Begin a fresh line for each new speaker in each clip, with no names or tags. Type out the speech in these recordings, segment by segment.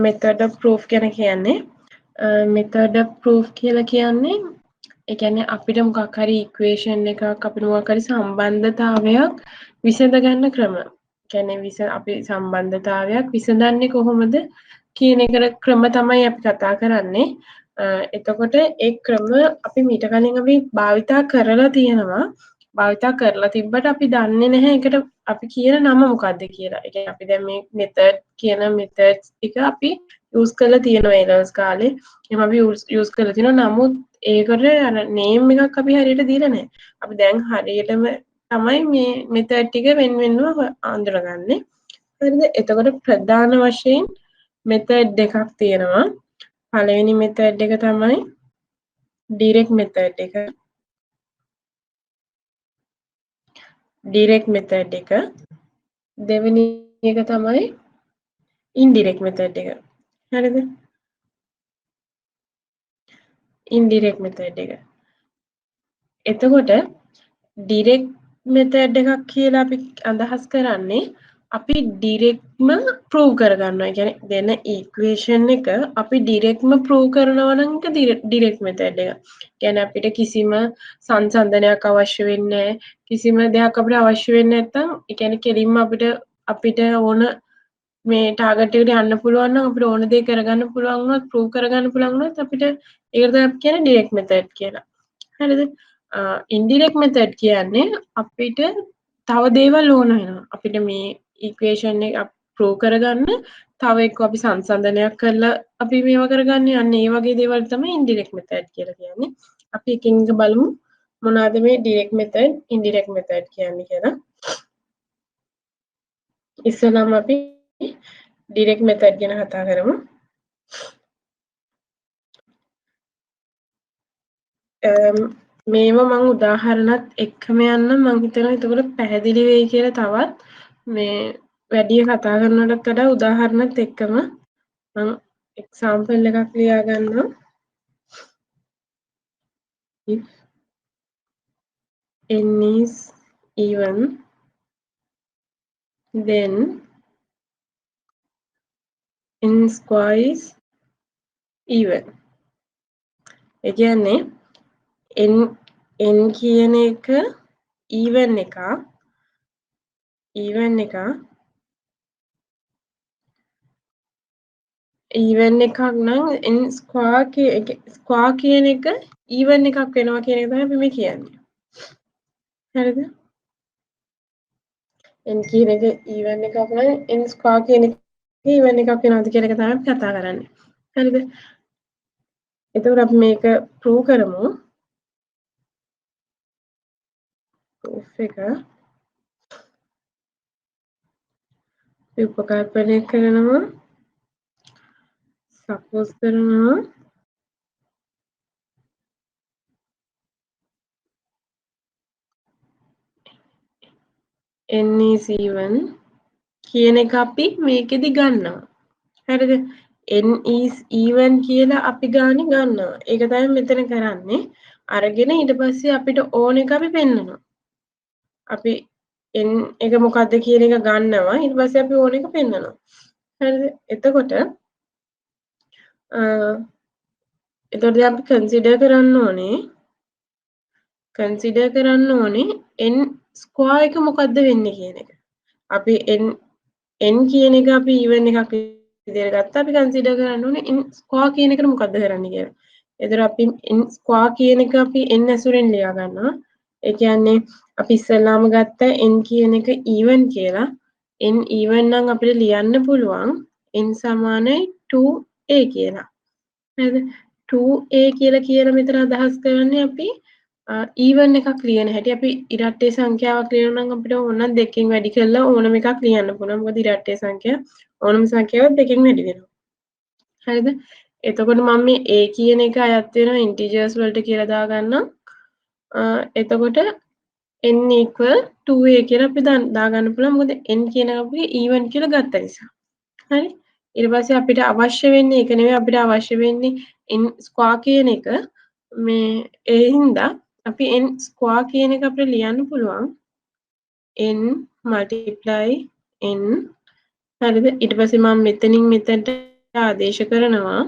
method of proof ගැන කියන්නේ method of proof කියලා කියන්නේ ඒ කියන්නේ අපිට මොකක් හරි equation එකක් අපිට මොකක් හරි සම්බන්ධතාවයක් විසඳ ගන්න ක්‍රම. කියන්නේ අපි සම්බන්ධතාවයක් විසඳන්නේ කොහොමද කියන එකට ක්‍රම තමයි අපි කතා කරන්නේ. එතකොට ඒ ක්‍රම අපි මීට කලින් අපි භාවිතා කරලා තියෙනවා. භාවිතා කරලා තිබ්බට අපි දන්නේ නැහැ ඒකට අපි කියන නම මොකක්ද කියලා. ඒ කියන්නේ අපි දැන් මේ method කියන methods ටික අපි use කරලා තියෙනවා ඒ ලෙවල්ස් කාලේ. එහෙනම් අපි use කරලා තියෙනවා. නමුත් ඒකට අර name එකක් අපි හරියට දීලා නැහැ. අපි දැන් හරියටම තමයි මේ method ටික වෙන වෙනම අඳුරගන්නේ. හරිද? එතකොට ප්‍රධාන වශයෙන් method දෙකක් තියෙනවා. පළවෙනි method එක තමයි direct method එක. direct method එක. දෙවෙනි එක තමයි indirect method එක. හරිද? indirect method එක. එතකොට direct method එකක් කියලා අපි අදහස් කරන්නේ අපි ඩිරෙක්ට්ම ප්‍රූව් කරගන්නවා. ඒ කියන්නේ දෙන ඉක්වේෂන් එක අපි ඩිරෙක්ට්ම ප්‍රූව් කරනවා නම් ඒක ඩිරෙක්ට් මෙතඩ් එක. කියන්නේ අපිට කිසිම සංසන්දනයක් අවශ්‍ය වෙන්නේ නැහැ. කිසිම දෙයක් අපිට අවශ්‍ය වෙන්නේ නැත්නම් ඒ කියන්නේ කෙලින්ම අපිට ඕන මේ ටාගට් එකට යන්න පුළුවන් නම් අපිට ඕන දේ කරගන්න පුළුවන් වුණොත් ප්‍රූව් කරගන්න පුළුවන් වුණොත් අපිට ඒකට තමයි අපි කියන්නේ ඩිරෙක්ට් මෙතඩ් කියලා. හරිද? ඉන්ඩිරෙක්ට් මෙතඩ් කියන්නේ අපිට තව දේවල් ඕන වෙනවා. අපිට මේ ඉක්වේෂන් එක ප්‍රූව් කරගන්න තව එක්ක අපි සංසන්දනයක් කරලා අපි මේවා කරගන්නේ. අන්න ඒ වගේ දේවල් තමයි ඉන්ඩිරෙක්ට් මෙතඩ් කියලා කියන්නේ. අපි එකින් එක බලමු මොනවද මේ ඩිරෙක්ට් මෙතඩ්, ඉන්ඩිරෙක්ට් මෙතඩ් කියන්නේ කියලා. ඉස්සෙල්ලාම අපි ඩිරෙක්ට් මෙතඩ් ගැන කතා කරමු. මේවා මම උදාහරණත් එක්කම යන්නම්. මම හිතනවා එතකොට පැහැදිලි වෙයි කියලා තවත් මේ වැඩි කතා කරනවටත් වඩා උදාහරණත් එක්කම මම එක්සැම්පල් එකක් ලියා ගන්නවා. if n is even then n square is even. ඒ කියන්නේ n කියන එක even එකක් even එකක් නම් n square කියන එක even එකක් වෙනවා කියන එක තමයි අපි මේ කියන්නේ. හරිද? n කියන එක even එකක් නම් n square කියන එක even එකක් වෙනවද කියන එක තමයි අපි කතා කරන්නේ. හරිද? එතකොට අපි මේක ප්‍රූව් කරමු. ප්‍රූෆ් එක උපකල්පනය කරනවා. සපෝස් කරනවා n is even කියන එක අපි මේකෙදි ගන්නවා. හරිද? n is even කියලා අපි ගන්නවා. ඒක තමයි මෙතන කරන්නේ. අරගෙන ඊට පස්සේ අපිට ඕන එක අපි පෙන්නනවා. අපි n එක මොකද්ද කියන එක ගන්නවා. ඊට පස්සේ අපි ඕන එක පෙන්නනවා. හරිද? එතකොට අපි කන්සිඩර් කරන්න ඕනේ n ස්ක්වයර් එක මොකද්ද වෙන්නේ කියන එක. අපි n කියන එක අපි even එකක් විදිහට ගත්තා. අපි කන්සිඩර් කරන්න ඕනේ n ස්ක්වයර් කියන එකට මොකද්ද කරන්නේ කියලා. එතකොට අපි n ස්ක්වයර් කියන එක අපි n ඇසුරෙන් ලියා ගන්නවා. ඒ කියන්නේ අපි ඉස්සෙල්ලාම ගත්ත n කියන එක even කියලා. n even නම් අපිට ලියන්න පුළුවන් n සමානයි 2a කියලා. හරිද? 2a කියලා මෙතන අදහස් කරන්නේ අපි even එකක් ලියන හැටි. අපි ඉරට්ටේ සංඛ්‍යාවක් ලියනවා නම් අපිට ඕන දෙකකින් වැඩි කරලා ඕනම එකක් ලියන්න පුළුවන්. මොකද ඉරට්ටේ සංඛ්‍යාව ඕනම සංඛ්‍යාවක් දෙකකින් වැඩි වෙනවා. හරිද? එතකොට මම මේ a කියන එක අයත් වෙනවා integers වලට කියලා දාගන්නම්. එතකොට n equal 2a කියලා අපි දාගන්න පුළුවන්. මොකද n කියන එක අපි even කියලා ගත්ත නිසා. හරි? ඊට පස්සේ අපිට අවශ්‍ය වෙන්නේ ඒක නෙවෙයි අපිට අවශ්‍ය වෙන්නේ n ස්ක්වයර් කියන එක. මේ ඒ හින්දා අපි n ස්ක්වයර් කියන එක අපිට ලියන්න පුළුවන් n multiply n. හරිද? ඊට පස්සේ මම මෙතනින් මෙතනට ආදේශ කරනවා.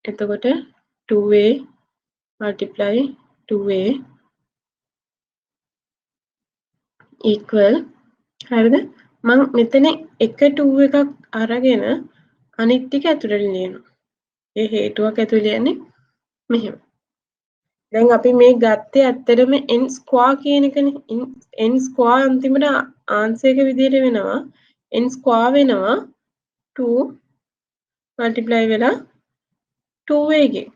එතකොට 2a multiply 2a equal හරිද? මම මෙතන එක 2 එකක් අරගෙන අනිත් ටික ඇතුළට ලියනවා. ඒ හේතුවක් ඇතුළේ යන්නේ මෙහෙම. දැන් අපි මේ ගත්තේ ඇත්තටම n ස්ක්වයර් කියන එකනේ. n ස්ක්වයර් අන්තිමට ආන්සර් එක විදිහට වෙනවා. n ස්ක්වයර් වෙනවා 2 multiply වෙලා 2a ගෙන්.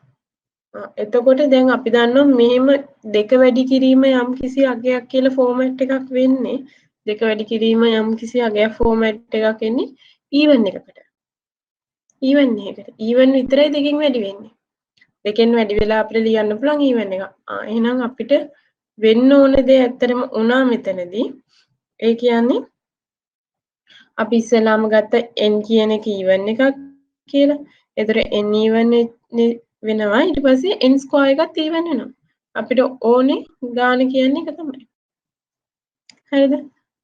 එතකොට දැන් අපි දන්නවා මෙහෙම දෙක වැඩි කිරීම යම්කිසි අගයක් කියලා ෆෝමැට් එකක් වෙන්නේ. දෙක වැඩි කිරීම යම්කිසි අගයක් ෆෝමැට් එකක් එන්නේ ඊවන් එකකට. ඊවන් එකකට. ඊවන් විතරයි දෙකෙන් වැඩි වෙන්නේ. දෙකෙන් වැඩි වෙලා අපිට ලියන්න පුළුවන් ඊවන් එක. එහෙනම් අපිට වෙන්න ඕන දේ ඇත්තටම උනා මෙතනදී. ඒ කියන්නේ අපි ඉස්සෙල්ලාම ගත්ත n කියන එක ඊවන් එකක් කියලා. ඒතර n ඊවන් වෙනවා. ඊට පස්සේ n ස්ක්වයර් එකත් ඊවන් වෙනවා. අපිට ඕනේ ගාන කියන්නේ ඒක තමයි. හරිද?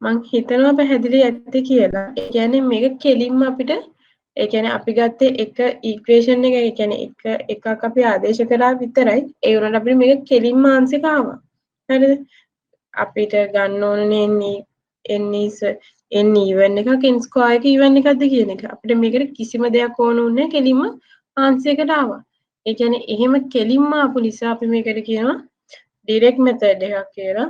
මං හිතනවා පැහැදිලි ඇත්ද කියලා. ඒ කියන්නේ මේක කෙලින්ම අපිට ඒ කියන්නේ අපි ගත්තේ එක ඉක්වේෂන් එක ඒ කියන්නේ එකක් අපි ආදේශ කරා විතරයි. ඒ වුණාට අපිට මේක කෙලින්ම ආන්සර් එක ආවා. හරිද? අපිට ගන්න ඕනේ n even එකක් n ස්ක්වයර් එක even එකක්ද කියන එක. අපිට මේකට කිසිම දෙයක් ඕන උන්නේ කෙලින්ම ආන්සර් එකට ආවා. ඒ කියන්නේ එහෙම කෙලින්ම ආපු නිසා අපි මේකට කියනවා ඩිරෙක්ට් මෙතඩ් එකක් කියලා.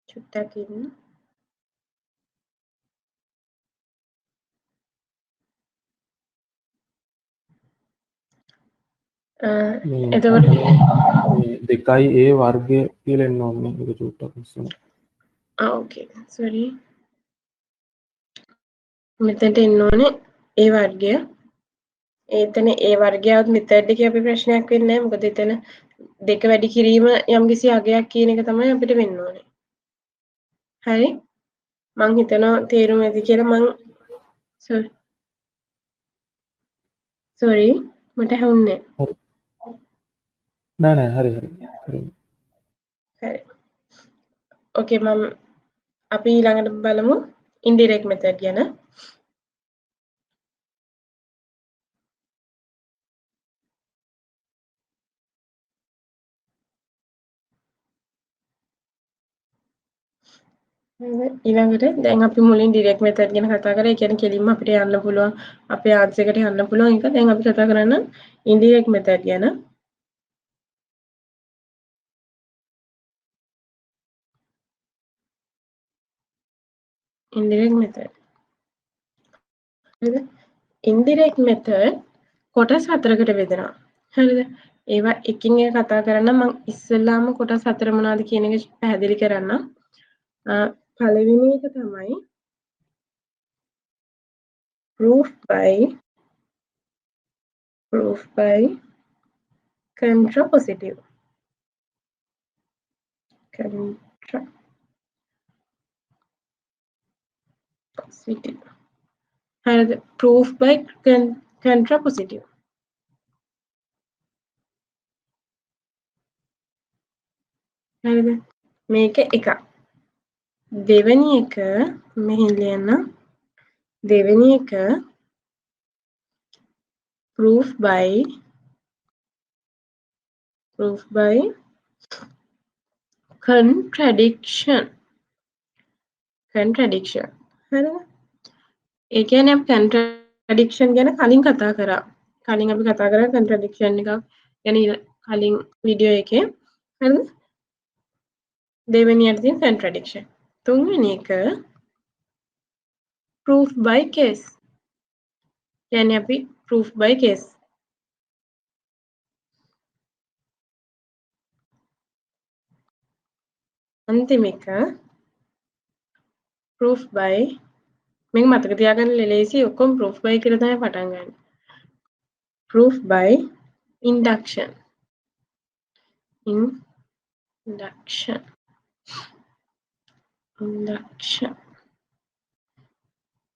චුට්ටක් ඉන්න. එතකොට
මේ 2a වර්ගය කියලා එන්න ඕනේ මේක චුට්ටක් ඉස්සෙල්ලා.
ඕකේ සෝරි. මෙතනට එන්න ඕනේ a වර්ගය. එතන a වර්ගයවත් මෙතඩ් එකේ අපි ප්‍රශ්නයක් වෙන්නේ නැහැ. මොකද එතන දෙක වැඩි කිරීම යම්කිසි අගයක් කියන එක තමයි අපිට වෙන්න ඕනේ. හරි? මං හිතනවා තේරුම් ඇති කියලා මං සෝරි මට හවුන්නේ
හරි. නෑ හරි.
හරි. ඕකේ මම අපි ඊළඟට බලමු ඉන්ඩිරෙක්ට් මෙතඩ් ගැන. ඊළඟට දැන් අපි මුලින් ඩිරෙක්ට් මෙතඩ් ගැන කතා කරා. ඒ කියන්නේ කෙලින්ම අපිට යන්න පුළුවන් අපේ ආන්සර් එකට යන්න පුළුවන් එක. දැන් අපි කතා කරන්න ඉන්ඩිරෙක්ට් මෙතඩ් ගැන. indirect method. හරිද? indirect method කොටස් හතරකට බෙදෙනවා. හරිද? ඒවා එකින් එක කතා කරන්න මම ඉස්සෙල්ලාම කොටස් හතර මොනවද කියන එක පැහැදිලි කරන්නම්. පළවෙනි එක තමයි proof by contrapositive. හරිද? proof by contrapositive. හරිද? මේක එකක්. දෙවෙනි එක මෙහෙන් ලියන්න. දෙවෙනි එක proof by contradiction. හරිද? ඒ කියන්නේ අපි contradiction ගැන කලින් කතා කරා. කලින් අපි කතා කරා contradiction එකක් ගැන කලින් වීඩියෝ එකේ. හරිද? දෙවෙනියට තියෙන contradiction. තුන්වෙනි එක proof by case. කියන්නේ අපි proof by case. අන්තිම එක proof by මේක මතක තියාගන්න ලේසි ඔක්කොම proof by කියලා තමයි පටන් ගන්න. proof by induction.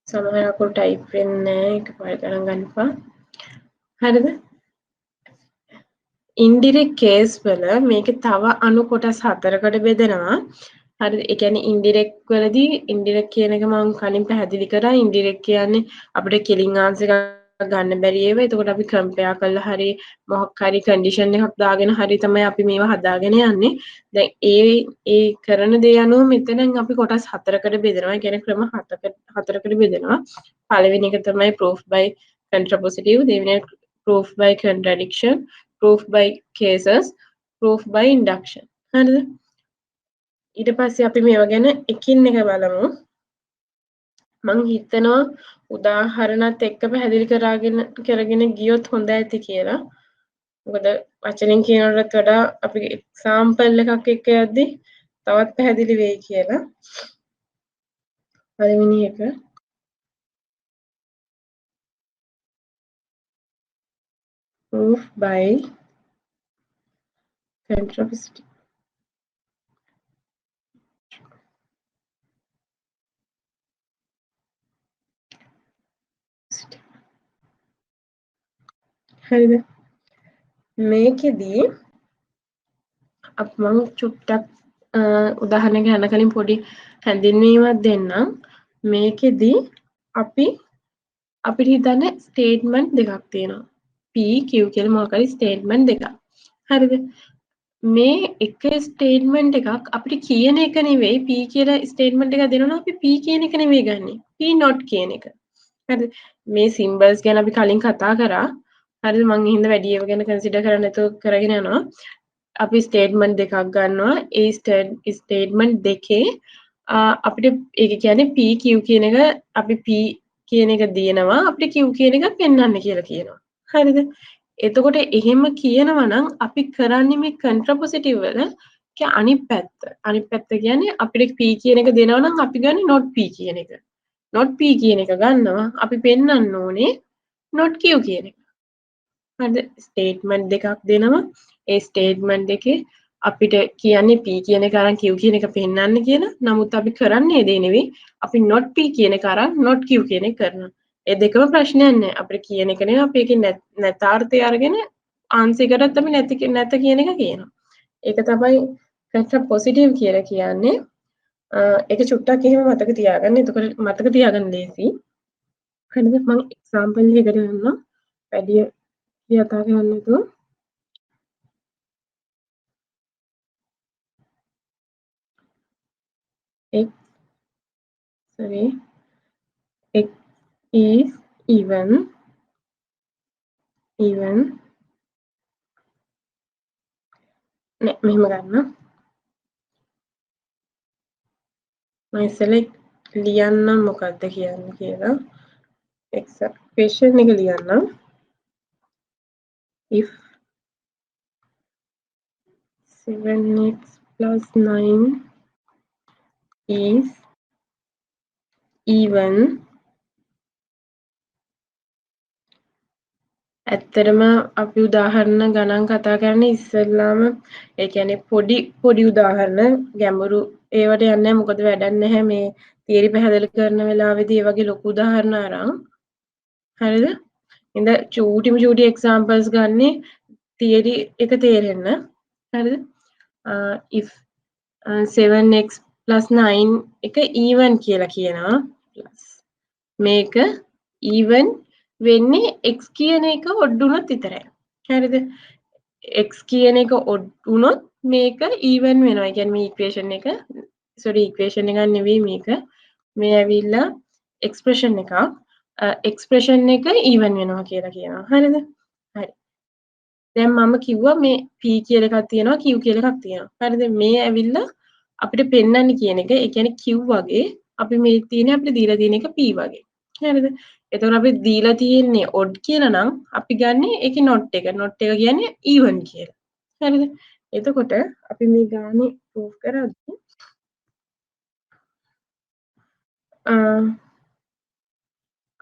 සමහර අකුරු ටයිප් වෙන්නේ නැහැ එකපාරට ගණන් ගන්නපා. හරිද? ඉන්ඩිරෙක්ට් කේස් වල මේක තව අණු කොටස් හතරකට බෙදෙනවා. හරිද? ඒ කියන්නේ ඉන්ඩිරෙක්ට් වලදී ඉන්ඩිරෙක්ට් කියන එක මම කලින් පැහැදිලි කරා. ඉන්ඩිරෙක්ට් කියන්නේ අපිට කෙලින් ආන්සර් එකක් ගන්න බැරි ඒවා. එතකොට අපි කම්පෙයාර් කරලා හරි මොකක් හරි කන්ඩිෂන් එකක් දාගෙන හරි තමයි අපි මේවා හදාගෙන යන්නේ. දැන් ඒ කරන දේ අනුව මෙතන අපි කොටස් හතරකට බෙදනවා. ඒ කියන්නේ ක්‍රම හතරකට බෙදනවා. පළවෙනි එක තමයි proof by contrapositive, දෙවෙනි එක proof by contradiction, proof by cases, proof by induction. හරිද? ඊට පස්සේ අපි මේවා ගැන එකින් එක බලමු. මං හිතනවා උදාහරණත් එක්ක පැහැදිලි කරගෙන ගියොත් හොඳ ඇති කියලා. මොකද වචනෙන් කියනටත් වඩා අපි එක්සාම්පල් එකක් එක්ක යද්දි තවත් පැහැදිලි වෙයි කියලා. පළවෙනි එක proof by contrapositive. හරිද? මේකෙදී මම චුට්ටක් උදාහරණයක් ගන්න කලින් පොඩි හැඳින්වීමක් දෙන්නම්. මේකෙදී අපිට හිතන්න ස්ටේට්මන්ට් දෙකක් තියෙනවා. P Q කියලා මොකක් හරි ස්ටේට්මන්ට් දෙකක්. හරිද? මේ එක ස්ටේට්මන්ට් එකක් අපිට කියන එක නෙවෙයි P කියලා ස්ටේට්මන්ට් එකක් දෙනවා නම් අපි P කියන එක නෙවෙයි ගන්නෙ. P not කියන එක. හරිද? මේ සිම්බල්ස් ගැන අපි කලින් කතා කරා. හරිද? මම හින්දා වැඩි ඒවා ගැන කන්සිඩර් කරන්නේ නැතුව කරගෙන යනවා. අපි ස්ටේට්මන්ට් දෙකක් ගන්නවා. ඒ ස්ටේට්මන්ට් දෙකේ අපිට ඒක කියන්නේ P Q කියන එක අපි P කියන එක දිනනවා අපිට Q කියන එක පෙන්වන්න කියලා කියනවා. හරිද? එතකොට එහෙම කියනවා නම් අපි කරන්නේ මේ කන්ට්‍රපොසිටිව් වල අනිත් පැත්ත. අනිත් පැත්ත කියන්නේ අපිට P කියන එක දෙනවා නම් අපි ගන්නේ not P කියන එක. not P කියන එක ගන්නවා අපි පෙන්වන්න ඕනේ not Q කියන එක. හරිද? ස්ටේට්මන්ට් දෙකක් දෙනවා. ඒ ස්ටේට්මන්ට් දෙකේ අපිට කියන්නේ P කියන එක අරන් Q කියන එක පෙන්වන්න කියලා. නමුත් අපි කරන්නේ ඒ දේ නෙවෙයි. අපි not P කියන එක අරන් not Q කියන එක කරනවා. ඒ දෙකම ප්‍රශ්නයක් නෑ. අපිට කියන එක නෙවෙයි අපි ඒකේ නැතාර්ථය අරගෙන ආන්සර් එකටත් අපි නැත කියන එක කියනවා. ඒක තමයි කන්ට්‍රපොසිටිව් කියලා කියන්නේ. ඒක චුට්ටක් එහෙම මතක තියාගන්න. එතකොට මතක තියාගන්න ලේසි. හරිද? මම එක්සාම්පල් එකකට යන්නම්. වැඩි කතා කරන්නේ නැතුව. X is even නෑ මෙහෙම ගන්න. මම ඉස්සෙල්ලා ලියන්නම් මොකක්ද කියන්නේ කියලා. එක්ස්ප්‍රෙෂන් එක ලියන්නම්. if 7x plus 9 is even ඇත්තටම අපි උදාහරණ ගණන් කතා කරන්නේ ඉස්සෙල්ලාම ඒ කියන්නේ පොඩි උදාහරණ ගැඹුරු ඒවට යන්නේ නැහැ මොකද වැඩක් නැහැ මේ තියරි පැහැදිලි කරන වෙලාවේදී ඒ වගේ ලොකු උදාහරණ අරන් හරිද? ඉතින් චූටි එක්සැම්පල්ස් ගන්නේ තියරි එක තේරෙන්න හරිද? if 7x plus 9 එක even කියලා කියනවා මේක even වෙන්නේ x කියන එක ඔඩ් වුණොත් විතරයි. හරිද? x කියන එක ඔඩ් වුණොත් මේක even වෙනවා. ඒ කියන්නේ මේ ඉක්වේෂන් එක ඉක්වේෂන් එකක් නෙවෙයි මේක. මේ ඇවිල්ලා එක්ස්ප්‍රෙෂන් එකක්. එක්ස්ප්‍රෙෂන් එක even වෙනවා කියලා කියනවා. හරිද? හරි. දැන් මම කිව්වා මේ p කියලා එකක් තියෙනවා q කියලා එකක් තියෙනවා. හරිද? මේ ඇවිල්ලා අපිට පෙන්වන්න කියන එක ඒ කියන්නේ q වගේ අපි මේ තියෙන අපිට දීලා තියෙන එක p වගේ. හරිද? එතකොට අපි දීලා තියෙන්නේ odd කියලා නම් අපි ගන්නෙ ඒකේ not එක. not එක කියන්නේ even කියලා. හරිද? එතකොට අපි මේ ගානේ proof කරද්දී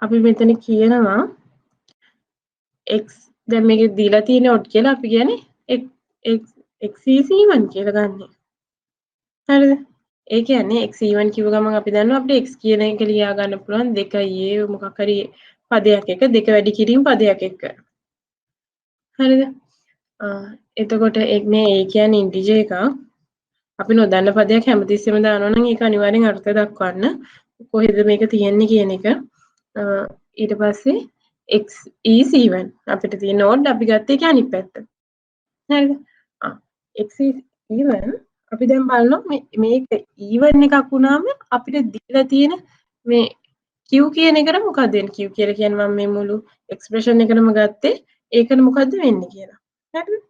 අපි මෙතන කියනවා x දැන් මේකේ දීලා තියෙන odd කියලා අපි කියන්නේ x is even කියලා ගන්නෙ. හරිද? ඒ කියන්නේ x even කිව්ව ගමන් අපි දන්නවා අපිට x කියන එක ලියා ගන්න පුළුවන් 2a මොකක් හරි පදයක් එක 2 වැඩි කිරීම පදයක් එක්ක. හරිද? එතකොට මේ a කියන්නේ ඉන්ටිජර් එකක්. අපි නොදන්න පදයක් හැමතිස්සෙම දානවා නම් ඒක අනිවාර්යෙන් අර්ථ දක්වන්න කොහෙද මේක තියෙන්නේ කියන එක. ඊට පස්සේ x is even අපිට තියෙන ඕඩ් අපි ගත්තේ ඒක අනිත් පැත්ත. හරිද? x is even අපි දැන් බලනවා මේක even එකක් වුණාම අපිට දීලා තියෙන මේ q කියන එකට මොකක්ද වෙන්නේ? q කියලා කියන්නේ මම මේ මුළු එක්ස්ප්‍රෙෂන් එකනම ගත්තේ ඒකට මොකද්ද වෙන්නේ කියලා. හරිද?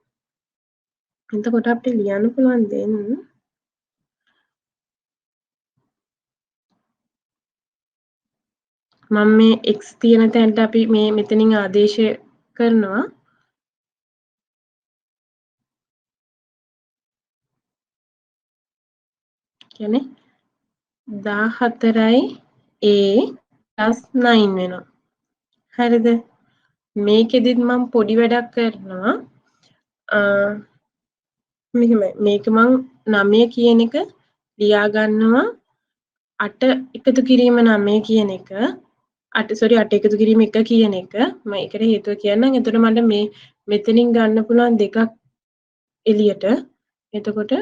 එතකොට අපිට ලියන්න පුළුවන් දෙන්න මම මේ x තියෙන තැනට අපි මේ මෙතනින් ආදේශය කරනවා. කියන්නේ 14යි a + 9 වෙනවා. හරිද? මේකෙදිත් මම පොඩි වැඩක් කරනවා. මෙහෙමයි. මේක මම 9 කියන එක ලියා ගන්නවා 8 එකතු කිරීම 9 කියන එක 8 එකතු කිරීම 1 කියන එක මම ඒකට හේතුව කියන්නම්. එතකොට මට මේ මෙතනින් ගන්න පුළුවන් දෙකක් එළියට. එතකොට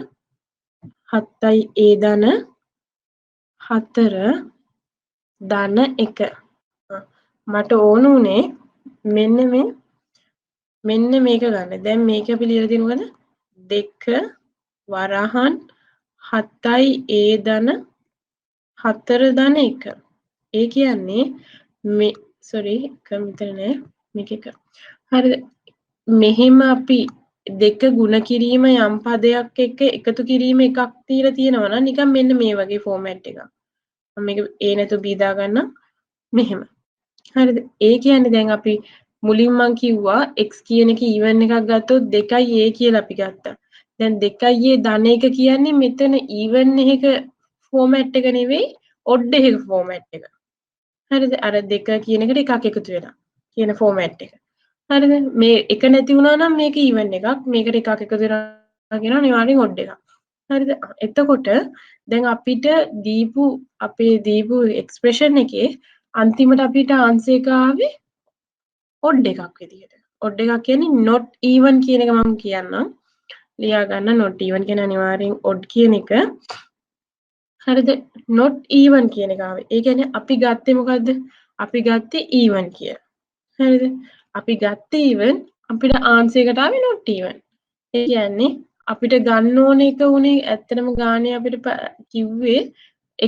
7යි a ධන 4 ධන 1. මට ඕන උනේ මෙන්න මේක ගන්න. දැන් මේක අපි ලියලා තියෙන මොකද? 2 වරහන් 7යි a ධන 4 ධන 1. ඒ කියන්නේ මේ එක මෙතන නෑ මේක එක. හරිද? මෙහෙම අපි දෙක ගුණ කිරීම යම් පදයක් එක්ක එකතු කිරීම එකක් තියලා තියෙනවා නම් නිකන් මෙන්න මේ වගේ ෆෝමැට් එකක්. මම මේක a නැතුව b දාගන්නම් මෙහෙම. හරිද? ඒ කියන්නේ දැන් අපි මුලින් මං කිව්වා x කියන එක even එකක් ගත්තොත් 2යි a කියලා අපි ගත්තා. දැන් 2යි a ධන 1 කියන්නේ මෙතන even එක ෆෝමැට් එක නෙවෙයි ඔඩ් එක ෆෝමැට් එක. හරිද? අර 2 කියන එකට එකක් එකතු වෙලා කියන ෆෝමැට් එක. හරිද? මේ එක නැති වුණා නම් මේක even එකක්. මේකට එකක් එකතු වෙනවා කියනවා අනිවාර්යෙන් ඔඩ් එකක්. හරිද? එතකොට දැන් අපිට අපේ දීපු එක්ස්ප්‍රෙෂන් එකේ අන්තිමට අපිට ආන්සර් එක ආවේ ඔඩ් එකක් විදියට. ඔඩ් එකක් කියන්නේ not even කියන එක මම කියන්නම්. ලියා ගන්න not even කියන අනිවාර්යෙන් ඔඩ් කියන එක. හරිද? not even කියන එක ආවේ. ඒ කියන්නේ අපි ගත්තේ මොකද්ද? අපි ගත්තේ even කියලා. හරිද? අපි ගත්තේ even අපිට ආන්සර් එකට ආවේ not even. ඒ කියන්නේ අපිට ගන්න ඕන එක උනේ ඇත්තටම ගානේ අපිට කිව්වේ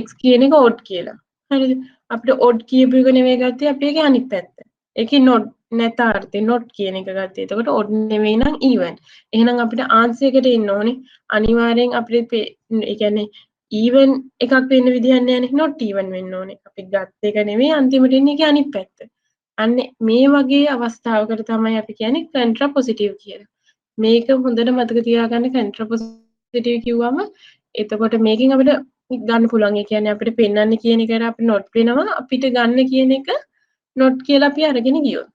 x කියන එක odd කියලා. හරිද? අපිට odd කියපු එක නෙවෙයි ගත්තේ අපි ඒකේ අනිත් පැත්ත. ඒකේ not නැතාර්ථේ not කියන එක ගත්තේ. එතකොට odd නෙවෙයි නම් even. එහෙනම් අපිට ආන්සර් එකට එන්න ඕනේ අනිවාර්යෙන් අපිට ඒ කියන්නේ even එකක් වෙන්න විදිහක් නැහැ නේ not even වෙන්න ඕනේ. අපි ගත්ත එක නෙවෙයි අන්තිමට එන්නේ ඒකේ අනිත් පැත්ත. අන්න මේ වගේ අවස්ථාවකට තමයි අපි කියන්නේ contrapositive කියලා. මේක හොඳට මතක තියාගන්න contrapositive කිව්වම එතකොට මේකෙන් අපිට ගන්න පුළුවන්. ඒ කියන්නේ අපිට පෙන්වන්න කියන එකට අපි not වෙනවා අපිට ගන්න කියන එක not කියලා අපි අරගෙන ගියොත්.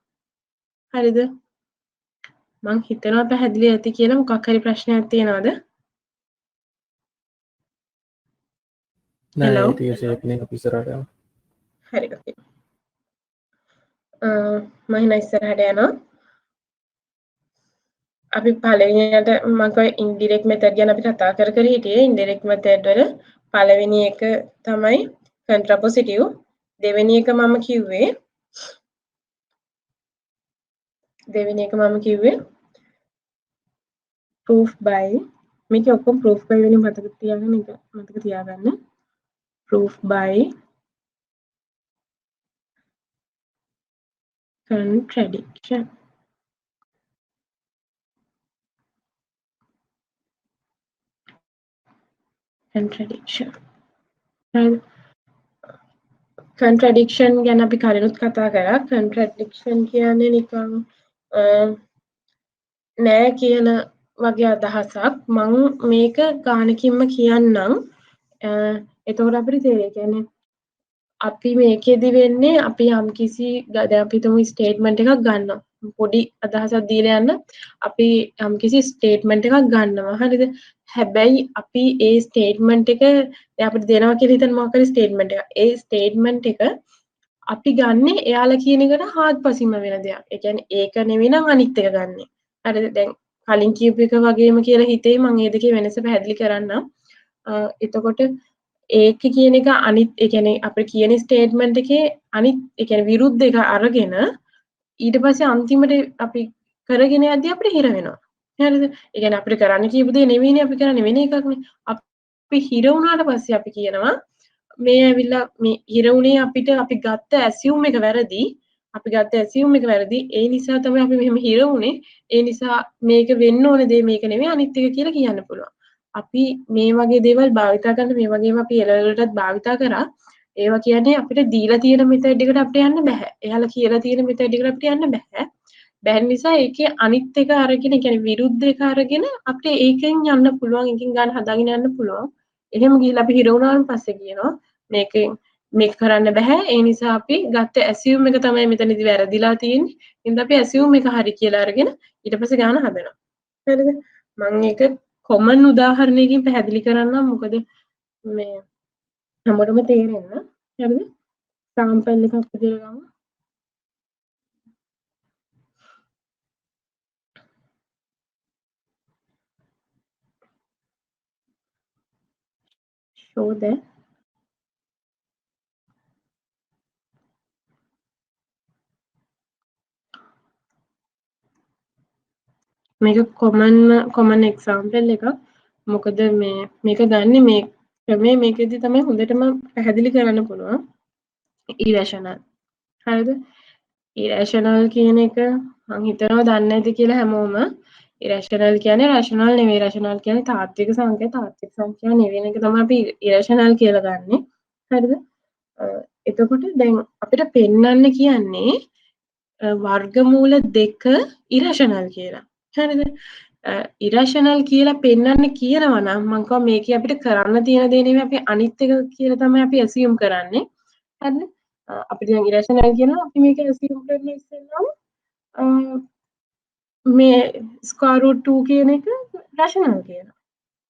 හරිද? මං හිතනවා පැහැදිලි ඇති කියලා. මොකක් හරි ප්‍රශ්නයක් තියෙනවද?
නෑ
Hello?
ටික ෂේප්නේ අපි ඉස්සරහට යනවා.
හරි okay. මම හිනා ඉස්සරහට යනවා. අපි පළවෙනියට මම කිව්වා ඉන්ඩිරෙක්ට් මෙතඩ් ගැන අපි කතා කර හිටියේ. ඉන්ඩිරෙක්ට් මෙතඩ් වල පළවෙනි එක තමයි contrapositive. දෙවෙනි එක මම කිව්වේ proof by මේකේ ඔක්කොම proof by වෙනින් මතක තියාගන්න. proof by contradiction. contradiction ගැන අපි කලිනුත් කතා කරා. contradiction කියන්නේ නිකන් නෑ කියන වගේ අදහසක්. මම මේක ගානකින්ම කියන්නම්. එතකොට අපිට තේරෙයි. කියන්නේ අපි මේකෙදි වෙන්නේ අපි යම්කිසි දැන් අපි හිතමු ස්ටේට්මන්ට් එකක් ගන්නවා. පොඩි අදහසක් දීලා යන්න අපි යම්කිසි ස්ටේට්මන්ට් එකක් ගන්නවා. හරිද? හැබැයි අපි ඒ ස්ටේට්මන්ට් එක දැන් අපිට දෙනවා කියලා හිතන මොකක් හරි ස්ටේට්මන්ට් එකක්. ඒ ස්ටේට්මන්ට් එක අපි ගන්නෙ එයාලා කියන එකට හාත්පසින්ම වෙන දෙයක්. ඒ කියන්නේ ඒක නෙවෙයි නම් අනිත් එක ගන්නෙ. හරිද? දැන් කලින් කියපු එක වගේම කියලා හිතේ මම මේ දෙකේ වෙනස පැහැදිලි කරන්නම්. එතකොට ඒක කියන එක අනිත් ඒ කියන්නේ අපිට කියන ස්ටේට්මන්ට් එකේ අනිත් ඒ කියන්නේ විරුද්ධ එක අරගෙන ඊට පස්සේ අන්තිමට අපි කරගෙන යද්දී අපිට හිර වෙනවා. හරිද? ඒ කියන්නේ අපිට කරන්න කියපු දේ නෙවෙයිනේ අපි කරන්නේ වෙන එකක්නේ. අපි හිර වුණාට පස්සේ අපි කියනවා මේ ඇවිල්ලා මේ හිර වුණේ අපිට අපි ගත්ත ඇසියුම් එක වැරදි. අපි ගත්ත ඇසියුම් එක වැරදි. ඒ නිසා තමයි අපි මෙහෙම හිර වුණේ. ඒ නිසා මේක වෙන්න ඕන දේ මේක නෙවෙයි අනිත් එක කියලා කියන්න පුළුවන්. අපි මේ වගේ දේවල් භාවිතා කරන මේ වගේම අපි එළවලටත් භාවිතා කරා. ඒවා කියන්නේ අපිට දීලා තියෙන මෙතඩ් එකට අපිට යන්න බෑ. එයාලා කියලා තියෙන මෙතඩ් එකට අපිට යන්න බෑ. බැරි නිසා ඒකේ අනිත් එක අරගෙන ඒ කියන්නේ විරුද්ධ එක අරගෙන අපිට ඒකෙන් යන්න පුළුවන්. එකකින් ගන්න හදාගෙන යන්න පුළුවන්. එහෙම ගිහිල්ලා අපි හිර වුණාන් පස්සේ කියනවා මේකෙන් මේක කරන්න බෑ. ඒ නිසා අපි ගත්ත ඇසියුම් එක තමයි මෙතනදි වැරදිලා තියෙන්නේ. එහෙනම් අපි ඇසියුම් එක හරි කියලා අරගෙන ඊට පස්සේ ගාන හදනවා. හරිද? මම ඒක කොමන් උදාහරණයකින් පැහැදිලි කරන්නම්. මොකද මේ හැමෝටම තේරෙන්න. හරිද? සාම්පල් එකක් විදියට ගමු. show that මේක කොමන් එක්සාම්පල් එකක්. මොකද මේක ගන්න මේ ක්‍රමය මේකෙදි තමයි හොඳටම පැහැදිලි කරන්න පුළුවන්. irrational. හරිද? irrational කියන එක මම හිතනවා දන්නේ නැති කියලා හැමෝම. irrational කියන්නේ rational නෙවෙයි. rational කියන්නේ තාත්වික සංඛ්‍යා. තාත්වික සංඛ්‍යා නෙවෙයි එක තමයි අපි irrational කියලා ගන්නෙ. හරිද? එතකොට දැන් අපිට පෙන්වන්න කියන්නේ වර්ගමූල 2 irrational කියලා. හරිද? irrational කියලා පෙන්වන්න කියනවා නම් මම කිව්වා මේකේ අපිට කරන්න තියෙන දේ නෙමෙයි අපි අනිත් එක කියලා තමයි අපි assume කරන්නේ. හරිද? අපිට දැන් irrational කියනවා අපි මේක assume කරන ඉස්සෙල්ලාම මේ square root 2 කියන එක rational කියලා.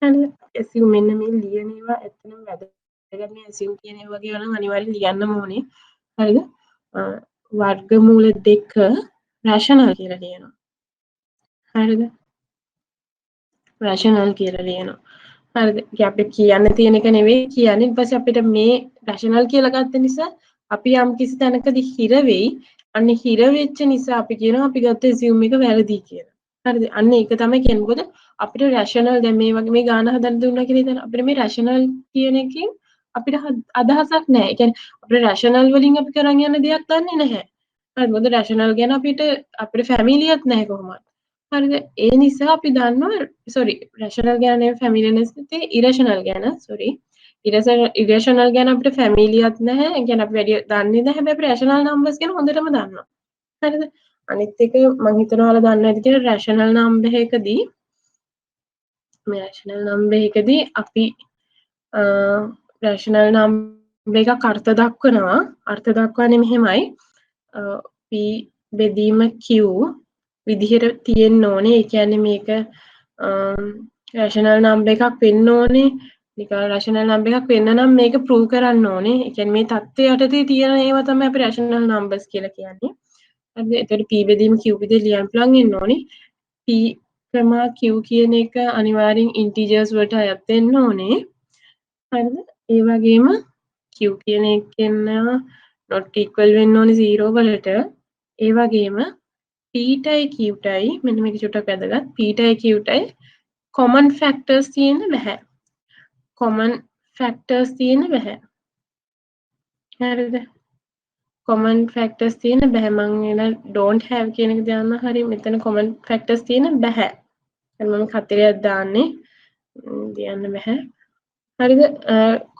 හරිද? assume මෙන්න මේ ලියන ඒවා ඇත්තටම වැදගත් නේ assume කියන ඒවා වගේ නම් අනිවාර්යෙන් ලියන්නම ඕනේ. හරිද? වර්ගමූල 2 rational කියලා ලියනවා. හරිද? rational කියලා ලියනවා. හරිද? ඒ අපිට කියන්න තියෙන එක නෙවෙයි කියන්නේ. ඊට පස්සේ අපිට මේ rational කියලා ගත්ත නිසා අපි යම් කිසි තැනකදී හිර වෙයි. අන්න හිර වෙච්ච නිසා අපි කියනවා අපි ගත්ත assume එක වැරදි කියලා. හරිද? අන්න ඒක තමයි කියන්නේ. මොකද අපිට rational දැන් මේ වගේ මේ ගාන හදන්න දුන්නා කියලා හිතන්න. අපිට මේ rational කියන එකෙන් අපිට අදහසක් නැහැ. ඒ කියන්නේ අපිට rational වලින් අපි කරන් යන දෙයක් දන්නේ නැහැ. හරිද? මොකද rational ගැන අපිට ෆැමිලියක් නැහැ කොහොමවත්. හරිද? ඒ නිසා අපි දන්නවා සෝරි රැෂනල් ගැන නෙවෙයි ෆැමිලියස් නෙවෙයි ඉරෂනල් ගැන සෝරි ඉරෂනල් ගැන අපිට ෆැමිලියක් නැහැ. ඒ කියන්නේ අපි වැඩි දන්නේ නැහැ. හැබැයි අපි රැෂනල් නම්බර්ස් ගැන හොඳටම දන්නවා. හරිද? අනිත් එක මම හිතනවා ඔයාලා දන්නේ නැති කියලා රැෂනල් නම්බර් එකකදී මේ රැෂනල් නම්බර් එකකදී අපි රැෂනල් නම්බර් එකක් අර්ථ දක්වනවා. අර්ථ දක්වන්නේ මෙහෙමයි. p බෙදීම q විදිහට තියෙන්න ඕනේ. ඒ කියන්නේ මේක රැෂනල් නම්බර් එකක් වෙන්න ඕනේ. නිකන් රැෂනල් නම්බර් එකක් වෙන්න නම් මේක ප්‍රූව් කරන්න ඕනේ. ඒ කියන්නේ මේ தත්ත්වය යටතේ තියෙන ඒවා තමයි අපි රැෂනල් නම්බර්ස් කියලා කියන්නේ. හරිද? එතකොට p බෙදීම q විදිහට ලියන්න පුළුවන් වෙන්න ඕනේ. p, q කියන එක අනිවාර්යෙන් ඉන්ටිජර්ස් වලට අයත් වෙන්න ඕනේ. හරිද? ඒ වගේම q කියන එකෙන් not equal වෙන්න ඕනේ 0 වලට. ඒ වගේම pටයි qටයි මෙන්න මේක චුට්ටක් වැදගත්. pටයි qටයි common factors තියෙන්න බෑ. common factors තියෙන්න බෑ. හරිද? common factors තියෙන්න බෑ. මම එන don't have කියන එක දාන්න හරි මෙතන common factors තියෙන්න බෑ. දැන් මම කතරයක් දාන්නේ. තියන්න බෑ. හරිද?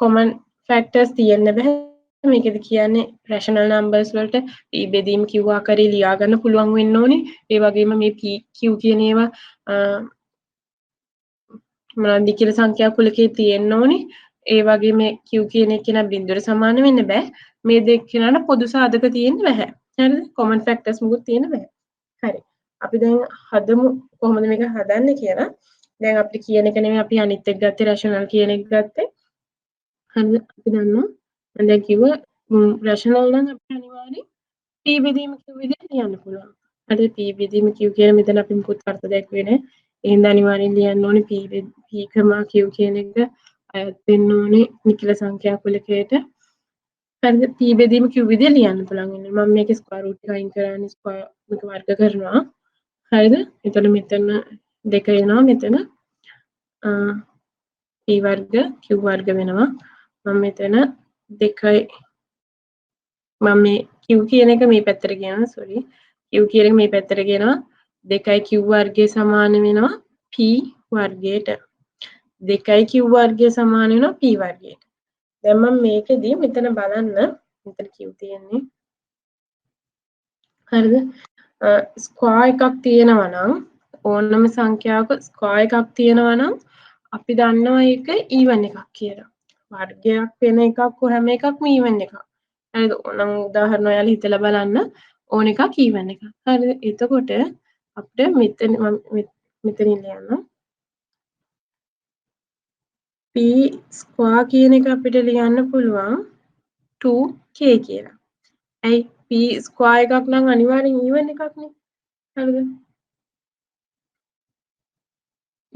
common factors තියෙන්න බෑ. මේකද කියන්නේ rational numbers වලට p බෙදීම q ආකාරයේ ලියා ගන්න පුළුවන් වෙන්න ඕනේ. ඒ වගේම මේ p q කියන ඒවා මොනවද කියලා සංඛ්‍යා කුලකේ තියෙන්න ඕනේ. ඒ වගේ මේ q කියන එක නම් බිඳුවට සමාන වෙන්න බෑ. මේ දෙක කියනට පොදු සාධක තියෙන්න බෑ. හරිද? common factors මුකුත් තියෙන්න බෑ. හරි. අපි දැන් හදමු කොහොමද මේක හදන්නේ කියලා. දැන් අපිට කියන එක නෙමෙයි අපි අනිත් එක ගත්තේ rational කියන එක ගත්තේ. හරිද? අපි දන්නවා. මම දැන් කිව්වා rational නම් අපිට අනිවාර්යෙන් p බෙදීම q විදිහට ලියන්න පුළුවන්. හරිද? p බෙදීම q කියන මෙතන අපි මුකුත් අර්ථ දැක්වේ නැහැ. එහෙනම් අනිවාර්යෙන් ලියන්න ඕනේ p q කියන එක අයත් වෙන්න ඕනේ නිකිල සංඛ්‍යා කුලකයට. හරිද? p බෙදීම q විදිය ලියන්න පුළුවන් වෙනවා. මම මේකේ ස්ක්වයර් රූට් එක අයින් කරන්නේ ස්ක්වයර් මේක වර්ග කරනවා. හරිද? එතකොට මෙතන 2 එනවා මෙතන p වර්ග q වර්ග වෙනවා. මම මෙතන 2යි මම මේ q කියන එක මේ පැත්තට ගෙනවා sorry q කියන එක මේ පැත්තට ගෙනවා 2යි q වර්ගය සමාන වෙනවා p වර්ගයට 2යි q වර්ගය සමාන වෙනවා p වර්ගයට දැන් මම මේකෙදී මෙතන බලන්න මෙතන q තියෙන්නේ හරිද ස්ක්වයර් එකක් තියෙනවා නම් ඕනම සංඛ්‍යාවක ස්ක්වයර් එකක් තියෙනවා නම් අපි දන්නවා ඒක even එකක් කියලා වර්ගයක් වෙන එකක් හැම එකක්ම even එකක් හරිද ඕනම් උදාහරණ ඔයාලා හිතලා බලන්න ඕන එකක් even එකක් හරිද එතකොට අපිට මෙතන ලියන්න p ස්ක්වයර් කියන එක අපිට ලියන්න පුළුවන් 2k කියලා. ඇයි p ස්ක්වයර් එකක් නම් අනිවාර්යෙන් even එකක්නේ. හරිද?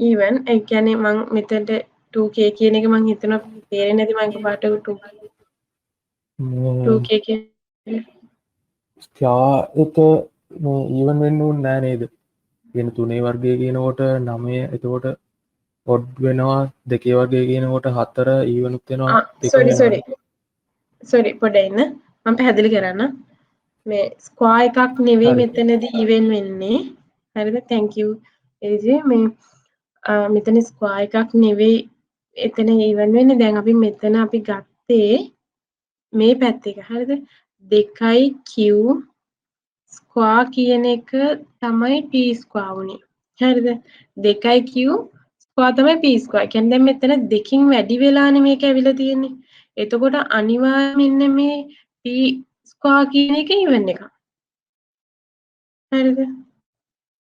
even ඒ කියන්නේ මම මෙතනට 2k කියන එක මම හිතනවා තේරෙන්නේ නැති මම එකපාරට 2k කියන්නේ
ස්ක්‍යා එක ඊවන් වෙන්න ඕනේ නෑ නේද? කියන 3 වර්ගය කියනකොට 9 එතකොට ඔඩ් වෙනවා 2 වර්ගය කියනකොට 4 ඊවනුත් වෙනවා 2 වෙනවා.
සොරි පොඩ්ඩක් ඉන්න මම පැහැදිලි කරන්න මේ ස්ක්වයර් එකක් නෙවෙයි
හරි.
මෙතනදී ඉවෙන් වෙන්නේ හරිද thank you එජේ මේ මෙතන ස්ක්වයර් එකක් නෙවෙයි එතන ඉවෙන් වෙන්නේ දැන් අපි මෙතන අපි ගත්තේ මේ පැත්ත එක හරිද 2යි q ස්ක්වයර් කියන එක තමයි p ස්ක්වයර් වුනේ හරිද 2යි q ස්ක්වයර් තමයි p ස්ක්වයර් කියන්නේ දැන් මෙතන දෙකින් වැඩි වෙලානේ මේක ඇවිල්ලා තියෙන්නේ එතකොට අනිවාර්යයෙන් මෙන්න මේ p ස්ක්වයර් කියන එක ඉවෙන් එකක්. හරිද?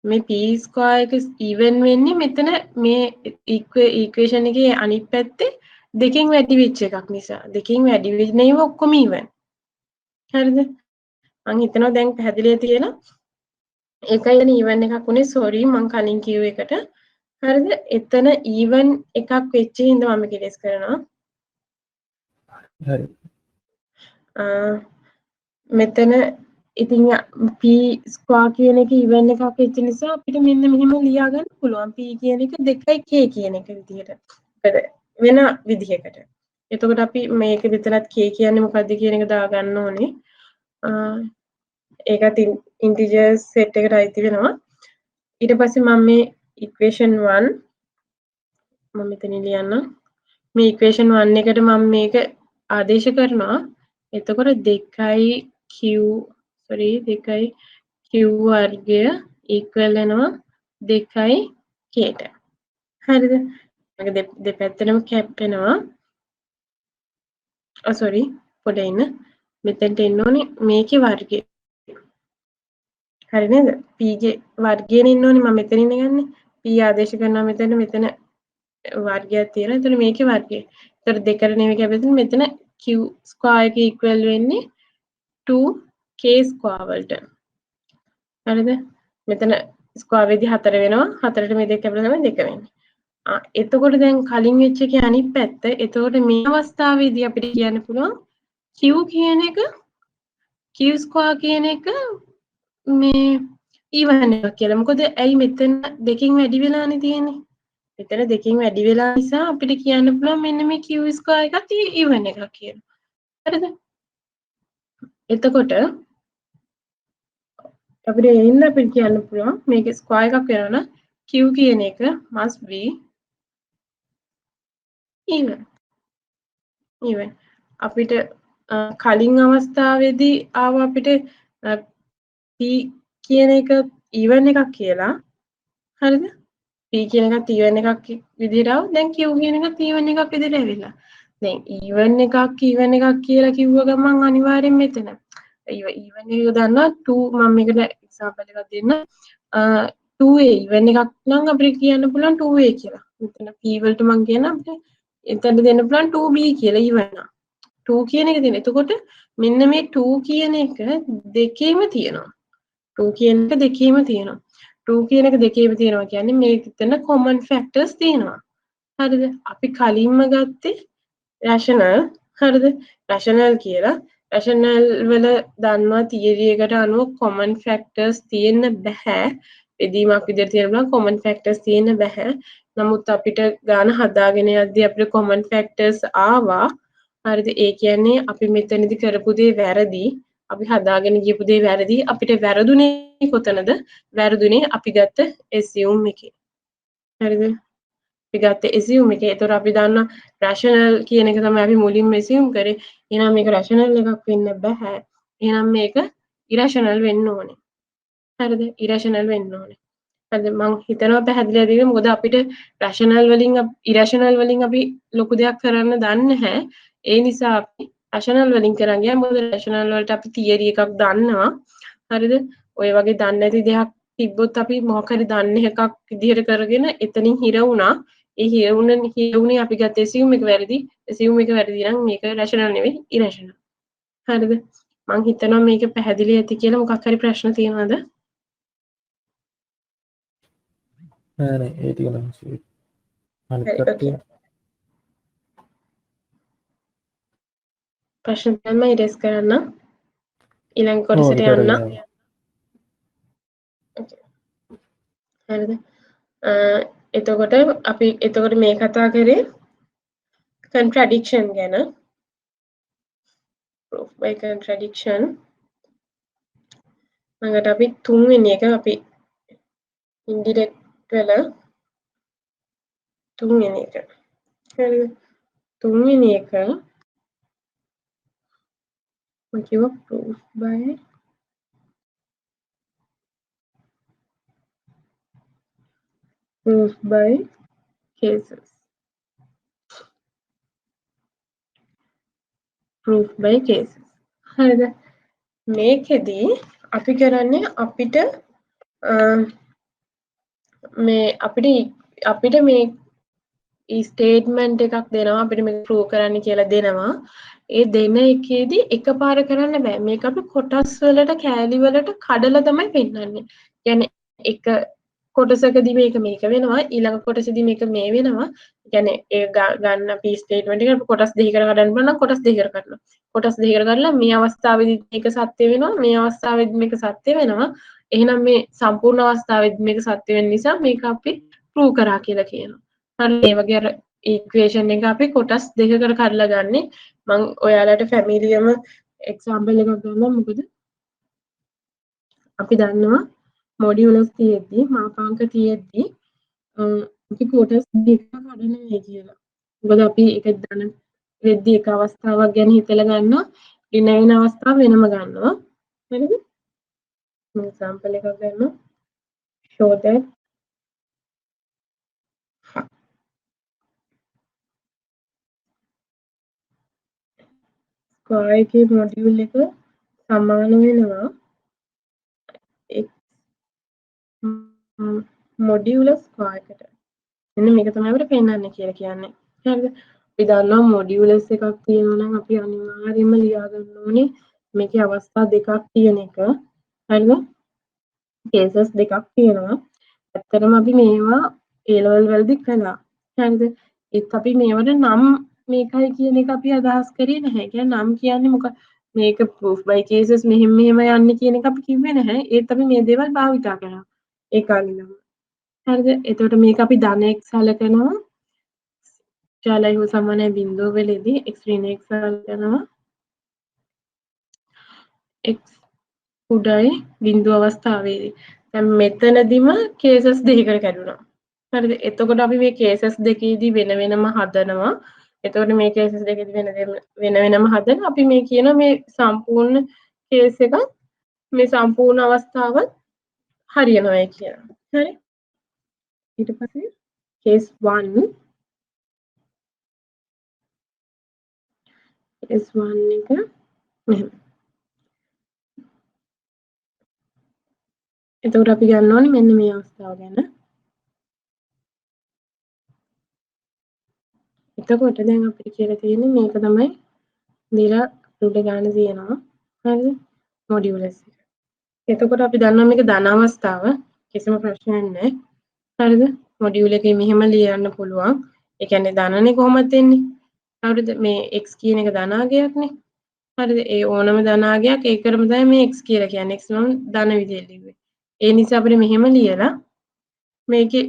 මේ p ස්ක්වයර් එක ඉවෙන් වෙන්නේ මෙතන මේ ඉක්වේෂන් එකේ අනිත් පැත්තේ දෙකෙන් වැඩි වෙච්ච එකක් නිසා. දෙකෙන් වැඩි වෙන ඒවා ඔක්කොම ඉවෙන්. හරිද? මං හිතනවා දැන් පැහැදිලිව තියෙනවා. ඒකයි එතන ඉවෙන් එකක් උනේ සෝරි මං කලින් කිව්ව එකට. හරිද? එතන ඉවෙන් එකක් වෙච්ච හින්දා මම කෙලස් කරනවා.
හරි.
මෙතන ඉතින් p ස්ක්වයර් කියන එක ඉවෙන් එකක් වෙච්ච නිසා අපිට මෙන්න මෙහෙම ලියා ගන්න පුළුවන් p කියන එක 2යි k කියන එක විදිහට වෙන විදිහකට. එතකොට අපි මේක විතරක් k කියන්නේ මොකද්ද කියන එක දාගන්න ඕනේ. ඒකත් ඉන්ටිජර් සෙට් එකට අයිති වෙනවා. ඊට පස්සේ මම මේ ඉක්වේෂන් 1 මම මෙතන ලියන්නම්. මේ ඉක්වේෂන් 1 එකට මම මේක ආදේශ කරනවා. එතකොට 2යි q sorry 2යි q වර්ගය equal වෙනවා 2යි k ට. හරිද? මේක දෙපැත්තටම කැප් වෙනවා. sorry පොඩ්ඩක් ඉන්න. මෙතෙන්ට එන්න ඕනේ මේකේ වර්ගය. හරි නේද? p ගේ වර්ගයෙන් ඉන්න ඕනේ මම මෙතනින් ගන්නේ. p ආදේශ කරනවා මෙතන වර්ගයක් තියෙනවා. එතන මේකේ වර්ගය. ඒතර දෙකට නෙවෙයි කැපෙන්නේ මෙතන q ස්ක්වයර් එක ඉක්වල් වෙන්නේ 2k ස්ක්වයර් වලට. හරිද? මෙතන ස්ක්වයර් වෙදි 4 වෙනවා. 4ට මේ දෙක කැපලා තමයි 2 වෙන්නේ. එතකොට දැන් කලින් වෙච්ච එකේ අනිත් පැත්ත. එතකොට මේ අවස්ථාවේදී අපිට කියන්න පුළුවන් q කියන එක q ස්ක්වයර් කියන එක මේ ඊවන් එකක් කියලා. මොකද ඇයි මෙතන දෙකකින් වැඩි වෙලානේ තියෙන්නේ. මෙතන දෙකකින් වැඩි වෙලා නිසා අපිට කියන්න පුළුවන් මෙන්න මේ q ස්ක්වයර් එකත් ඊවන් එකක් කියලා. හරිද? එතකොට අපිට එන්න අපිට කියන්න පුළුවන් මේක ස්ක්වයර් එකක් වෙනවා නම් q කියන එක must be even අපිට කලින් අවස්ථාවේදී ආව අපිට p කියන එක even එකක් කියලා හරිද p කියන එකත් even එකක් විදිහට ආව දැන් q කියන එකත් even එකක් විදිහට ඇවිල්ලා දැන් even එකක් කියලා කිව්ව ගමන් අනිවාර්යෙන් මෙතන even එක දන්නවා 2 මම මේකට එක්සැම්පල් එකක් දෙන්න 2a even එකක් නම් අපිට කියන්න පුළුවන් 2a කියලා. මෙතන p වලට මම කියන අපිට එතන දෙන්න පුළුවන් 2b කියලා even නම් 2 කියන එක දෙන. එතකොට මෙන්න මේ 2 කියන එක දෙකේම තියෙනවා. 2 කියන එක දෙකේම තියෙනවා. 2 කියන එක දෙකේම තියෙනවා කියන්නේ මේක එතන common factors තියෙනවා. හරිද? අපි කලින්ම ගත්තේ රැෂනල් හරිද? රැෂනල් කියලා. රැෂනල් වල දන්නවා තියරි එකට අනුව කොමන් ෆැක්ටර්ස් තියෙන්න බෑ. බෙදීමක් විදිහට තියෙනවා කොමන් ෆැක්ටර්ස් තියෙන්න බෑ. නමුත් අපිට ගාන හදාගෙන යද්දී අපිට කොමන් ෆැක්ටර්ස් ආවා. හරිද? ඒ කියන්නේ අපි මෙතනදි කරපු දේ වැරදි. අපි හදාගෙන ගියපු දේ වැරදි. අපිට වැරදුනේ කොතනද? වැරදුනේ අපි ගත්ත assume එකේ. හරිද? අපි ගත්ත assume එකේ. ඒතර අපි දන්නවා rational කියන එක තමයි අපි මුලින්ම assume කරේ. එහෙනම් මේක rational එකක් වෙන්න බෑ. එහෙනම් මේක irrational වෙන්න ඕනේ. හරිද? irrational වෙන්න ඕනේ. හරිද? මං හිතනවා පැහැදිලිද කියලා. මොකද අපිට rational වලින් irrational වලින් අපි ලොකු දෙයක් කරන්න දන්නේ නැහැ. ඒ නිසා අපි rational වලින් කරන් ගියා. මොකද rational වලට අපි theory එකක් දන්නවා. හරිද? ඔය වගේ දන්නේ නැති දෙයක් තිබ්බොත් අපි මොකක් හරි දන්නේ එකක් විදිහට කරගෙන එතනින් හිර වුණා. ඒ හිර වුණේ අපි ගත්ත assume එක වැරදි. assume එක වැරදි නම් මේක rational නෙවෙයි irrational. හරිද? මං හිතනවා මේක පැහැදිලි ඇති කියලා. මොකක් හරි ප්‍රශ්න තියෙනවද?
නෑ ඒ ටික නම් අනිත්
හරි
කට්ටිය
ඕකේ. ප්‍රශ්න තියෙනවා මම ඉරේස් කරන්න. ඊළඟ කොටසට
ඊට
යන්න.
යන්න.
හරිද? එතකොට අපි මේ කතා කරේ contradiction ගැන. proof by contradiction. ළඟට අපි තුන්වෙනි එක අපි indirect වල තුන්වෙනි එක. හරිද? තුන්වෙනි එක මම කිව්වා proof by cases. proof by cases. හරිද? මේකෙදී අපි කරන්නේ අපිට මේ ස්ටේට්මන්ට් එකක් දෙනවා අපිට මේක ප්‍රූව් කරන්න කියලා දෙනවා. ඒ දෙන එකේදී එකපාර කරන්න බෑ. මේක අපි කොටස් වලට කෑලි වලට කඩලා තමයි පෙන්නන්නේ. කියන්නේ එක කොටසකදී මේක වෙනවා ඊළඟ කොටසදී මේක මේ වෙනවා. කියන්නේ ඒ ගන්න අපි ස්ටේට්මන්ට් එක කොටස් දෙකකට කඩන්න පුළුවන් නම් කොටස් දෙකකට කඩනවා. කොටස් දෙකකට කඩලා මේ අවස්ථාවේදී මේක සත්‍ය වෙනවා මේ අවස්ථාවේදී මේක සත්‍ය වෙනවා. එහෙනම් මේ සම්පූර්ණ අවස්ථාවේදී මේක සත්‍ය වෙන නිසා මේක අපි ප්‍රූව් කරා කියලා කියනවා. හරි ඒ වගේ අර ඉක්වේෂන් එක අපි කොටස් දෙකකට කඩලා ගන්නෙ. මම ඔයාලට ෆැමිලියම එක්සැම්පල් එකක් ගන්නම්. මොකද අපි දන්නවා මොඩියුලස් තියෙද්දි මාපාංක තියෙද්දි අපි කොටස් දෙකක් කඩන්නේ කියලා. මොකද අපි එක දන වෙද්දි එක අවස්ථාවක් ගැන හිතලා ගන්නවා. ඊන වෙන අවස්ථාව වෙනම ගන්නවා. හරිද? මම එක්සැම්පල් එකක් ගන්නවා. show that ස්ක්වයර් එකේ මොඩියුල් එක සමාන වෙනවා මොඩියුලස් ස්ක්වයර් එකට. මෙන්න මේක තමයි අපිට පෙන්වන්න කියලා කියන්නේ. හරිද? අපි දන්නවා මොඩියුලස් එකක් තියෙනවා නම් අපි අනිවාර්යයෙන්ම ලියා ගන්න ඕනේ මේකේ අවස්ථා දෙකක් තියෙන එක. හරිද? කේසස් දෙකක් තියෙනවා. ඇත්තටම අපි මේවා A level වලදී කළා. හරිද? ඒත් අපි මේවට නම් මේකයි කියන එක අපි අදහස් කරේ නැහැ. කියන්නේ නම් කියන්නේ මොකක් මේක proof by cases මෙහෙම යන්නේ කියන එක අපි කිව්වේ නැහැ. ඒත් අපි මේ දේවල් භාවිතා කරා. ඒ කාලේ ඉඳන්ම. හරිද? එතකොට මේක අපි ධන x සලකනවා. ජාලයි හෝ සමානයි බිඳුව වලදී x ඍණ x සලකනවා. x උඩයි බිඳුව අවස්ථාවේදී. දැන් මෙතනදිම කේසස් දෙකකට කැඩුනා. හරිද? එතකොට අපි මේ කේසස් දෙකේදී වෙන වෙනම හදනවා. එතකොට මේ කේසස් දෙකේදී වෙන වෙනම හදන අපි මේ කියන මේ සම්පූර්ණ කේස් එක මේ සම්පූර්ණ අවස්ථාව හරියනවා කියලා. හරි? ඊට පස්සේ case 1 case 1 එක මෙහෙම. එතකොට අපි ගන්න ඕනේ මෙන්න මේ අවස්ථාව ගැන. එතකොට දැන් අපිට කියලා තියෙන්නේ මේක තමයි දීලා උඩ ගන්න තියෙනවා. හරිද? මොඩියුලස් එක. එතකොට අපි දන්නවා මේක ධන අවස්ථාව. කිසිම ප්‍රශ්නයක් නැහැ. හරිද? මොඩියුල් එකේ මෙහෙම ලියන්න පුළුවන්. ඒ කියන්නේ ධනනේ කොහොමද එන්නේ? හරිද? මේ x කියන එක ධනාගයක්නේ. හරිද? ඒ ඕනම ධනාගයක් ඒකටම තමයි මේ x කියලා කියන්නේ. x නම් ධන විදියට ලිව්වේ. ඒ නිසා අපිට මෙහෙම ලියලා මේකේ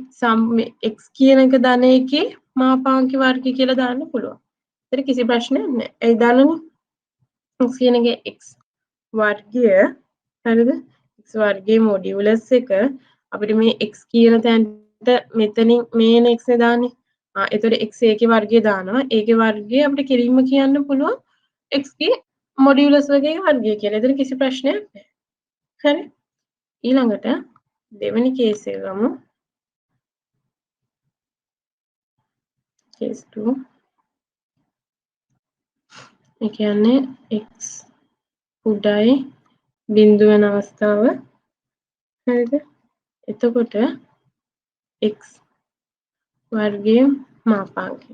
x කියන එක ධන එකේ මාපාංක වර්ගය කියලා දාන්න පුළුවන්. ඒතර කිසි ප්‍රශ්නයක් නැහැ. ඒ ධනනේ x කියන එකේ x වර්ගය හරිද? x වර්ගයේ මොඩියුලස් එක අපිට මේ x කියන තැනට මෙතනින් මේන x නේ දාන්නේ. එතකොට x ඒකේ වර්ගය දානවා. ඒකේ වර්ගය අපිට කෙලින්ම කියන්න පුළුවන් x ගේ මොඩියුලස් වර්ගයේ වර්ගය කියලා. එතන කිසි ප්‍රශ්නයක් නැහැ. හරි. ඊළඟට දෙවෙනි කේස් එක ගමු. කේස් 2. ඒ කියන්නේ x උඩයි බිඳුව වෙන අවස්ථාව. හරිද? එතකොට x වර්ගයේ මාපාංකය.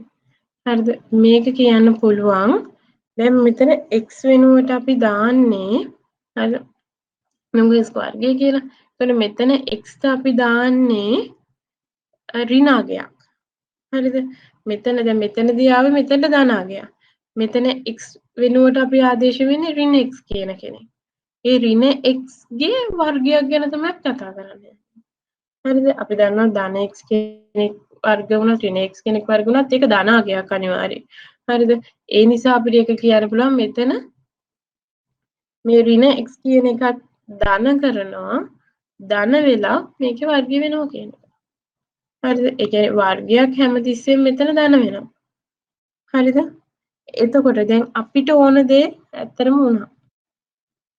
හරිද? මේක කියන්න පුළුවන්. දැන් මෙතන x වෙනුවට අපි දාන්නේ හරිද? මම x වර්ගය කියලා. එතකොට මෙතන x ට අපි දාන්නේ ඍණාගයක්. හරිද? මෙතන දැන් මෙතනදී ආවේ මෙතනට ධනාගයක්. මෙතන x වෙනුවට අපි ආදේශ වෙන්නේ ඍණ x කියන කෙනෙක්. ඒ ඍණ x ගේ වර්ගයක් ගැන තමයි කතා කරන්නේ. හරිද? අපි දන්නවා ධන x කෙනෙක් වර්ග වුණත් ඍණ x කෙනෙක් වර්ග වුණත් ඒක ධනාගයක් අනිවාර්යයෙන්. හරිද? ඒ නිසා අපිට ඒක කියන්න පුළුවන් මෙතන මේ ඍණ x කියන එකත් ධන කරනවා ධන වෙලා මේකේ වර්ගය වෙනවා කියන එක. හරිද? ඒ කියන්නේ වර්ගයක් හැමතිස්සෙම මෙතන ධන වෙනවා. හරිද? එතකොට දැන් අපිට ඕන දේ ඇත්තටම වුණා.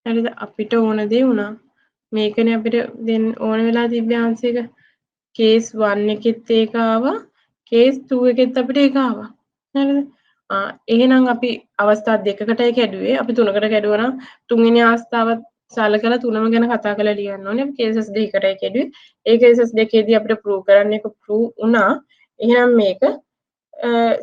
හරිද? අපිට ඕන දේ වුණා. මේකනේ අපිට දෙන්න ඕන වෙලා තිබ්බ ආන්සර් එක. කේස් 1 එකෙත් ඒක ආවා. කේස් 2 එකෙත් අපිට ඒක ආවා. හරිද? එහෙනම් අපි අවස්ථා දෙකකටයි කැඩුවේ. අපි තුනකට කැඩුවා නම් තුන්වෙනි අවස්ථාවත් සලකලා තුනම ගැන කතා කරලා ලියන්න ඕනේ. අපි කේසස් දෙකකටයි කැඩුවේ. ඒ කේසස් දෙකේදී අපිට ප්‍රූව් කරන්න එක ප්‍රූව් වුණා. එහෙනම් මේක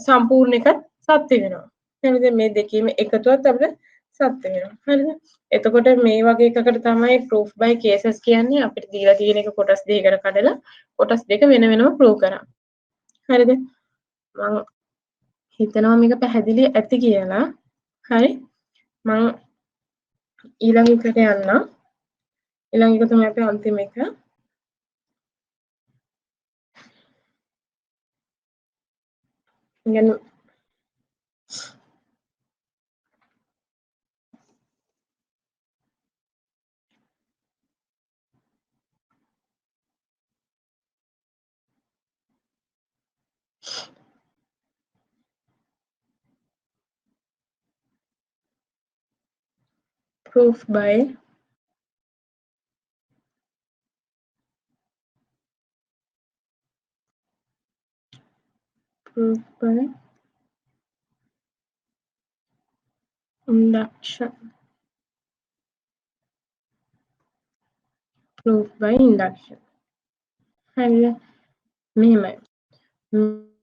සම්පූර්ණ එකත් සත්‍ය වෙනවා. හරිද? මේ දෙකේම එකතුවත් අපිට සත්‍ය වෙනවා. හරිද? එතකොට මේ වගේ එකකට තමයි proof by cases කියන්නේ. අපිට දීලා තියෙන එක කොටස් දෙකකට කඩලා කොටස් දෙක වෙන වෙනම proof කරා. හරිද? මම හිතනවා මේක පැහැදිලි ඇති කියලා. හරි? මම ඊළඟ එකට යන්නම්. ඊළඟ එක තමයි අපේ අන්තිම එක. ඉගෙන proof by induction. Proof by induction. හරිද? මෙහෙමයි.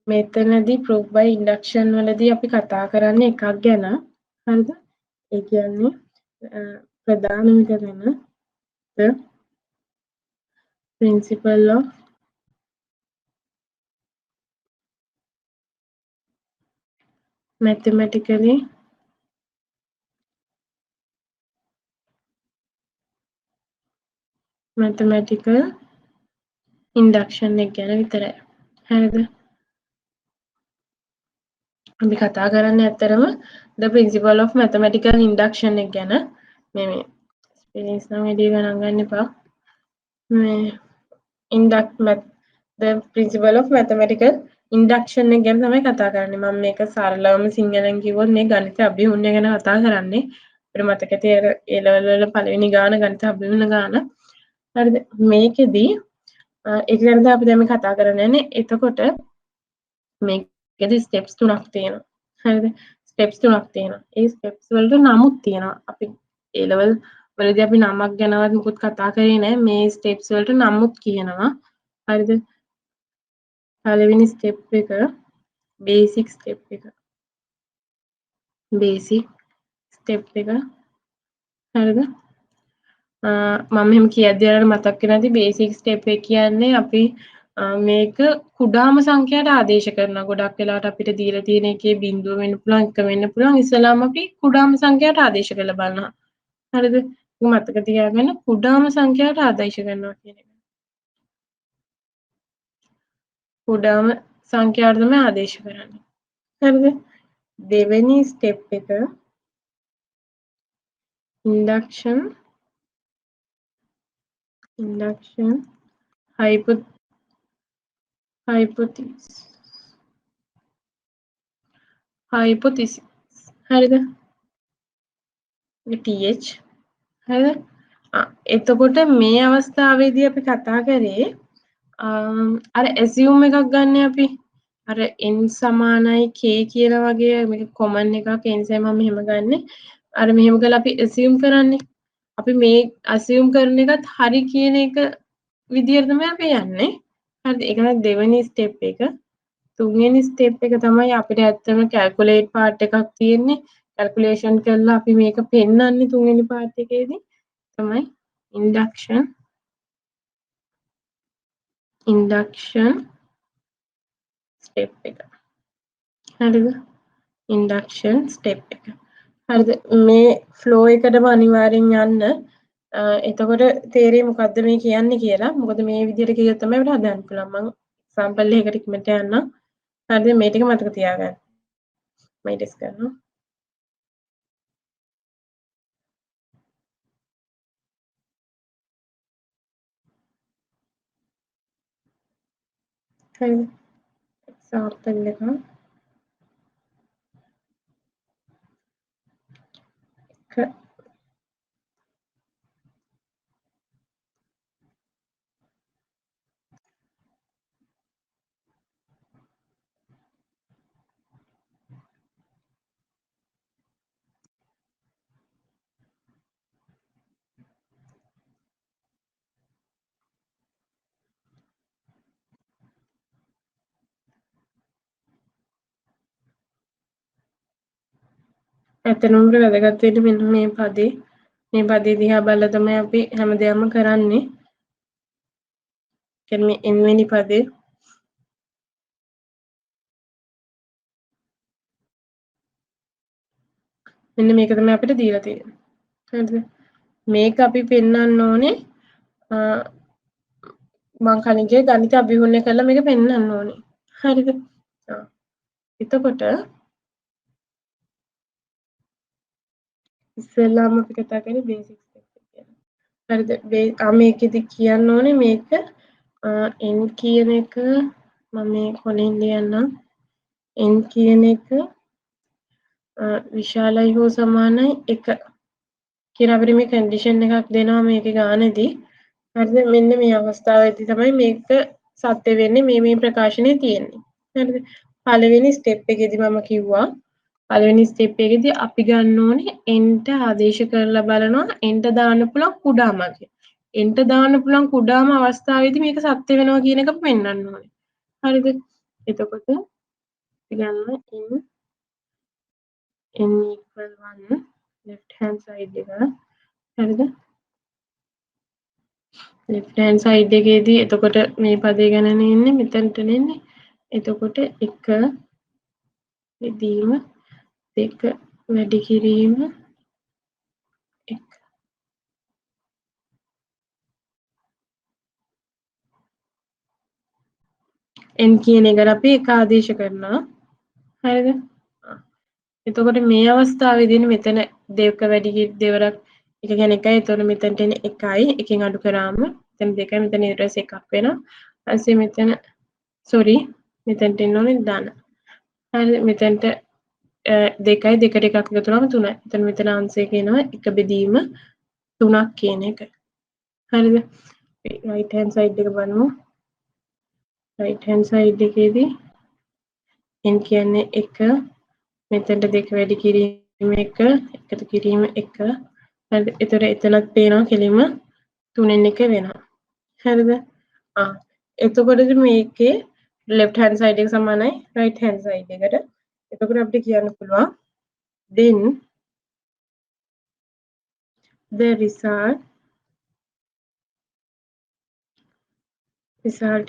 මෙතනදී proof by induction වලදී අපි කතා කරන්නේ එකක් ගැන. හරිද? ඒ කියන්නේ ප්‍රධානම එක ගැන the principle of mathematical induction එක ගැන විතරයි. හරිද? අපි කතා කරන්නේ ඇත්තරම the principle of mathematical induction එක ගැන. මේ ස්පෙලිංස් නම් වැඩි ගණන් ගන්න එපා. මේ the principle of mathematical induction එක ගැන තමයි කතා කරන්නේ. මම මේක සරලවම සිංහලෙන් කිව්වොත් මේ ගණිත අභිහුණ්‍ය ගැන කතා කරන්නේ. අපිට මතක තියෙන ඒ ලෙවල් වල පළවෙනි ගාන ගණිත අභිහුණ්‍ය ගාන. හරිද? මේකෙදී ඒක ගැන තමයි අපි දැන් මේ කතා කරන්නේ. එතකොට මේකෙදී ස්ටෙප්ස් තුනක් තියෙනවා. හරිද? ස්ටෙප්ස් තුනක් තියෙනවා. ඒ ස්ටෙප්ස් වලට නමුත් තියෙනවා. අපි ඒ ලෙවල් වලදී අපි නමක් ගැනවත් මුකුත් කතා කරේ නැහැ. මේ ස්ටෙප්ස් වලට නමුත් කියනවා. හරිද? පළවෙනි ස්ටෙප් එක බේසික් ස්ටෙප් එක. බේසික් ස්ටෙප් එක. හරිද? මම එහෙම කියද්දී ඔයාලට මතක් වෙන්නේ නැති බේසික් ස්ටෙප් එක කියන්නේ අපි මේක කුඩාම සංඛ්‍යාවට ආදේශ කරනවා. ගොඩක් වෙලාවට අපිට දීලා තියෙන එකේ බිංදුව වෙන්න පුළුවන්, 1 වෙන්න පුළුවන්. ඉස්සෙල්ලාම අපි කුඩාම සංඛ්‍යාවට ආදේශ කරලා බලනවා. හරිද? ඒක මතක තියාගන්න කුඩාම සංඛ්‍යාවට ආදේශ කරනවා කියන එක. කුඩාම සංඛ්‍යාවට තමයි ආදේශ කරන්නේ. හරිද? දෙවෙනි ස්ටෙප් එක induction hypothesis හරිද? th හරිද? එතකොට මේ අවස්ථාවේදී අපි කතා කරේ අර assume එකක් ගන්න අපි අර n සමානයි k කියලා වගේ මේක කොමන් එකක් ඒ නිසා මම මෙහෙම ගන්නෙ අර මෙහෙම කළා අපි assume කරන්නේ අපි මේ assume කරන එකත් හරි කියන එක විදියට තමයි අපි යන්නේ හරිද ඒක තමයි දෙවෙනි ස්ටෙප් එක තුන්වෙනි ස්ටෙප් එක තමයි අපිට ඇත්තම කැල්කියුලේට් පාර්ට් එකක් තියෙන්නේ කැල්කියුලේෂන් කරලා අපි මේක පෙන්වන්නේ තුන්වෙනි පාර්ට් එකේදී තමයි induction ස්ටෙප් එක හරිද induction step එක හරිද මේ flow එකටම අනිවාර්යෙන් යන්න එතකොට තේරෙයි මොකද්ද මේ කියන්නේ කියලා මොකද මේ විදිහට කිව්වොත් තමයි අපිට හදන්න පුළුවන් මම එක්සැම්පල් එකකට ඉක්මනට යන්නම් හරිද මේ ටික මතක තියාගන්න මම ටෙස්ට් කරනවා හරිද එක්සැම්පල් එක ඇත්තටම වැදගත් වෙන්නේ මෙන්න මේ පදේ දිහා බලලා තමයි අපි හැමදේම කරන්නේ. කියන්නේ n වෙනි පදේ මෙන්න මේක තමයි අපිට දීලා තියෙන්නේ. හරිද? මේක අපි පෙන්වන්න ඕනේ මං කලින්ගේ ගණිත අභිවෘද්ධි කරලා මේක පෙන්වන්න ඕනේ. හරිද? එතකොට ඉස්සෙල්ලාම අපි කතා කරේ බේසික් ස්ටෙප් එක ගැන. හරිද? මේකෙදි කියන්න ඕනේ මේක n කියන එක මම මේ කොලින් ලියන්නම් n කියන එක විශාලයි හෝ සමානයි 1 කියලා අපිට මේ කන්ඩිෂන් එකක් දෙනවා මේකේ ගානේදී. හරිද? මෙන්න මේ අවස්ථාවේදී තමයි මේක සත්‍ය වෙන්නේ මේ ප්‍රකාශනය තියෙන්නේ. හරිද? පළවෙනි ස්ටෙප් එකේදී මම කිව්වා පළවෙනි ස්ටෙප් එකේදී අපි ගන්න ඕනේ n ට ආදේශ කරලා බලනවා n ට දාන්න පුළුවන් කුඩාම අගය. n ට දාන්න පුළුවන් කුඩාම අවස්ථාවේදී මේක සත්‍ය වෙනවා කියන එක පෙන්වන්න ඕනේ. හරිද? එතකොට අපි ගන්න n equal 1 left hand side එක හරිද left hand side එකේදී එතකොට මේ පදේ ගණනේ ඉන්නේ මෙතනට නෙන්නේ එතකොට 1 බෙදීම 2 වැඩි කිරීම 1 n කියන එකට අපි 1 ආදේශ කරනවා හරිද එතකොට මේ අවස්ථාවේදී මෙතන දෙක වැඩි දෙවරක් එක කියන්නේ 1යි එතකොට මෙතනට එන්නේ 1යි එකෙන් අඩු කරාම මෙතන 2යි මෙතන ඊට පස්සේ 1ක් වෙනවා ඊපස්සේ මෙතන සෝරි මෙතනට එන්න ඕනේ ධන හරි මෙතනට 2යි 2ට එකක් එකතු කරාම 3යි එතන මෙතන අංශය කියනවා 1 බෙදීම 3ක් කියන එක හරිද right hand side එක බලමු right hand side එකේදී n කියන්නේ 1 මෙතනට 2 වැඩි කිරීම 1 එකතු කිරීම 1 හරිද එතකොට එතනත් පේනවා කෙලින්ම 3න් 1 වෙනවා හරිද එතකොට මේකේ left hand side එක සමානයි right hand side එකට එතකොට අපිට කියන්න පුළුවන් then the result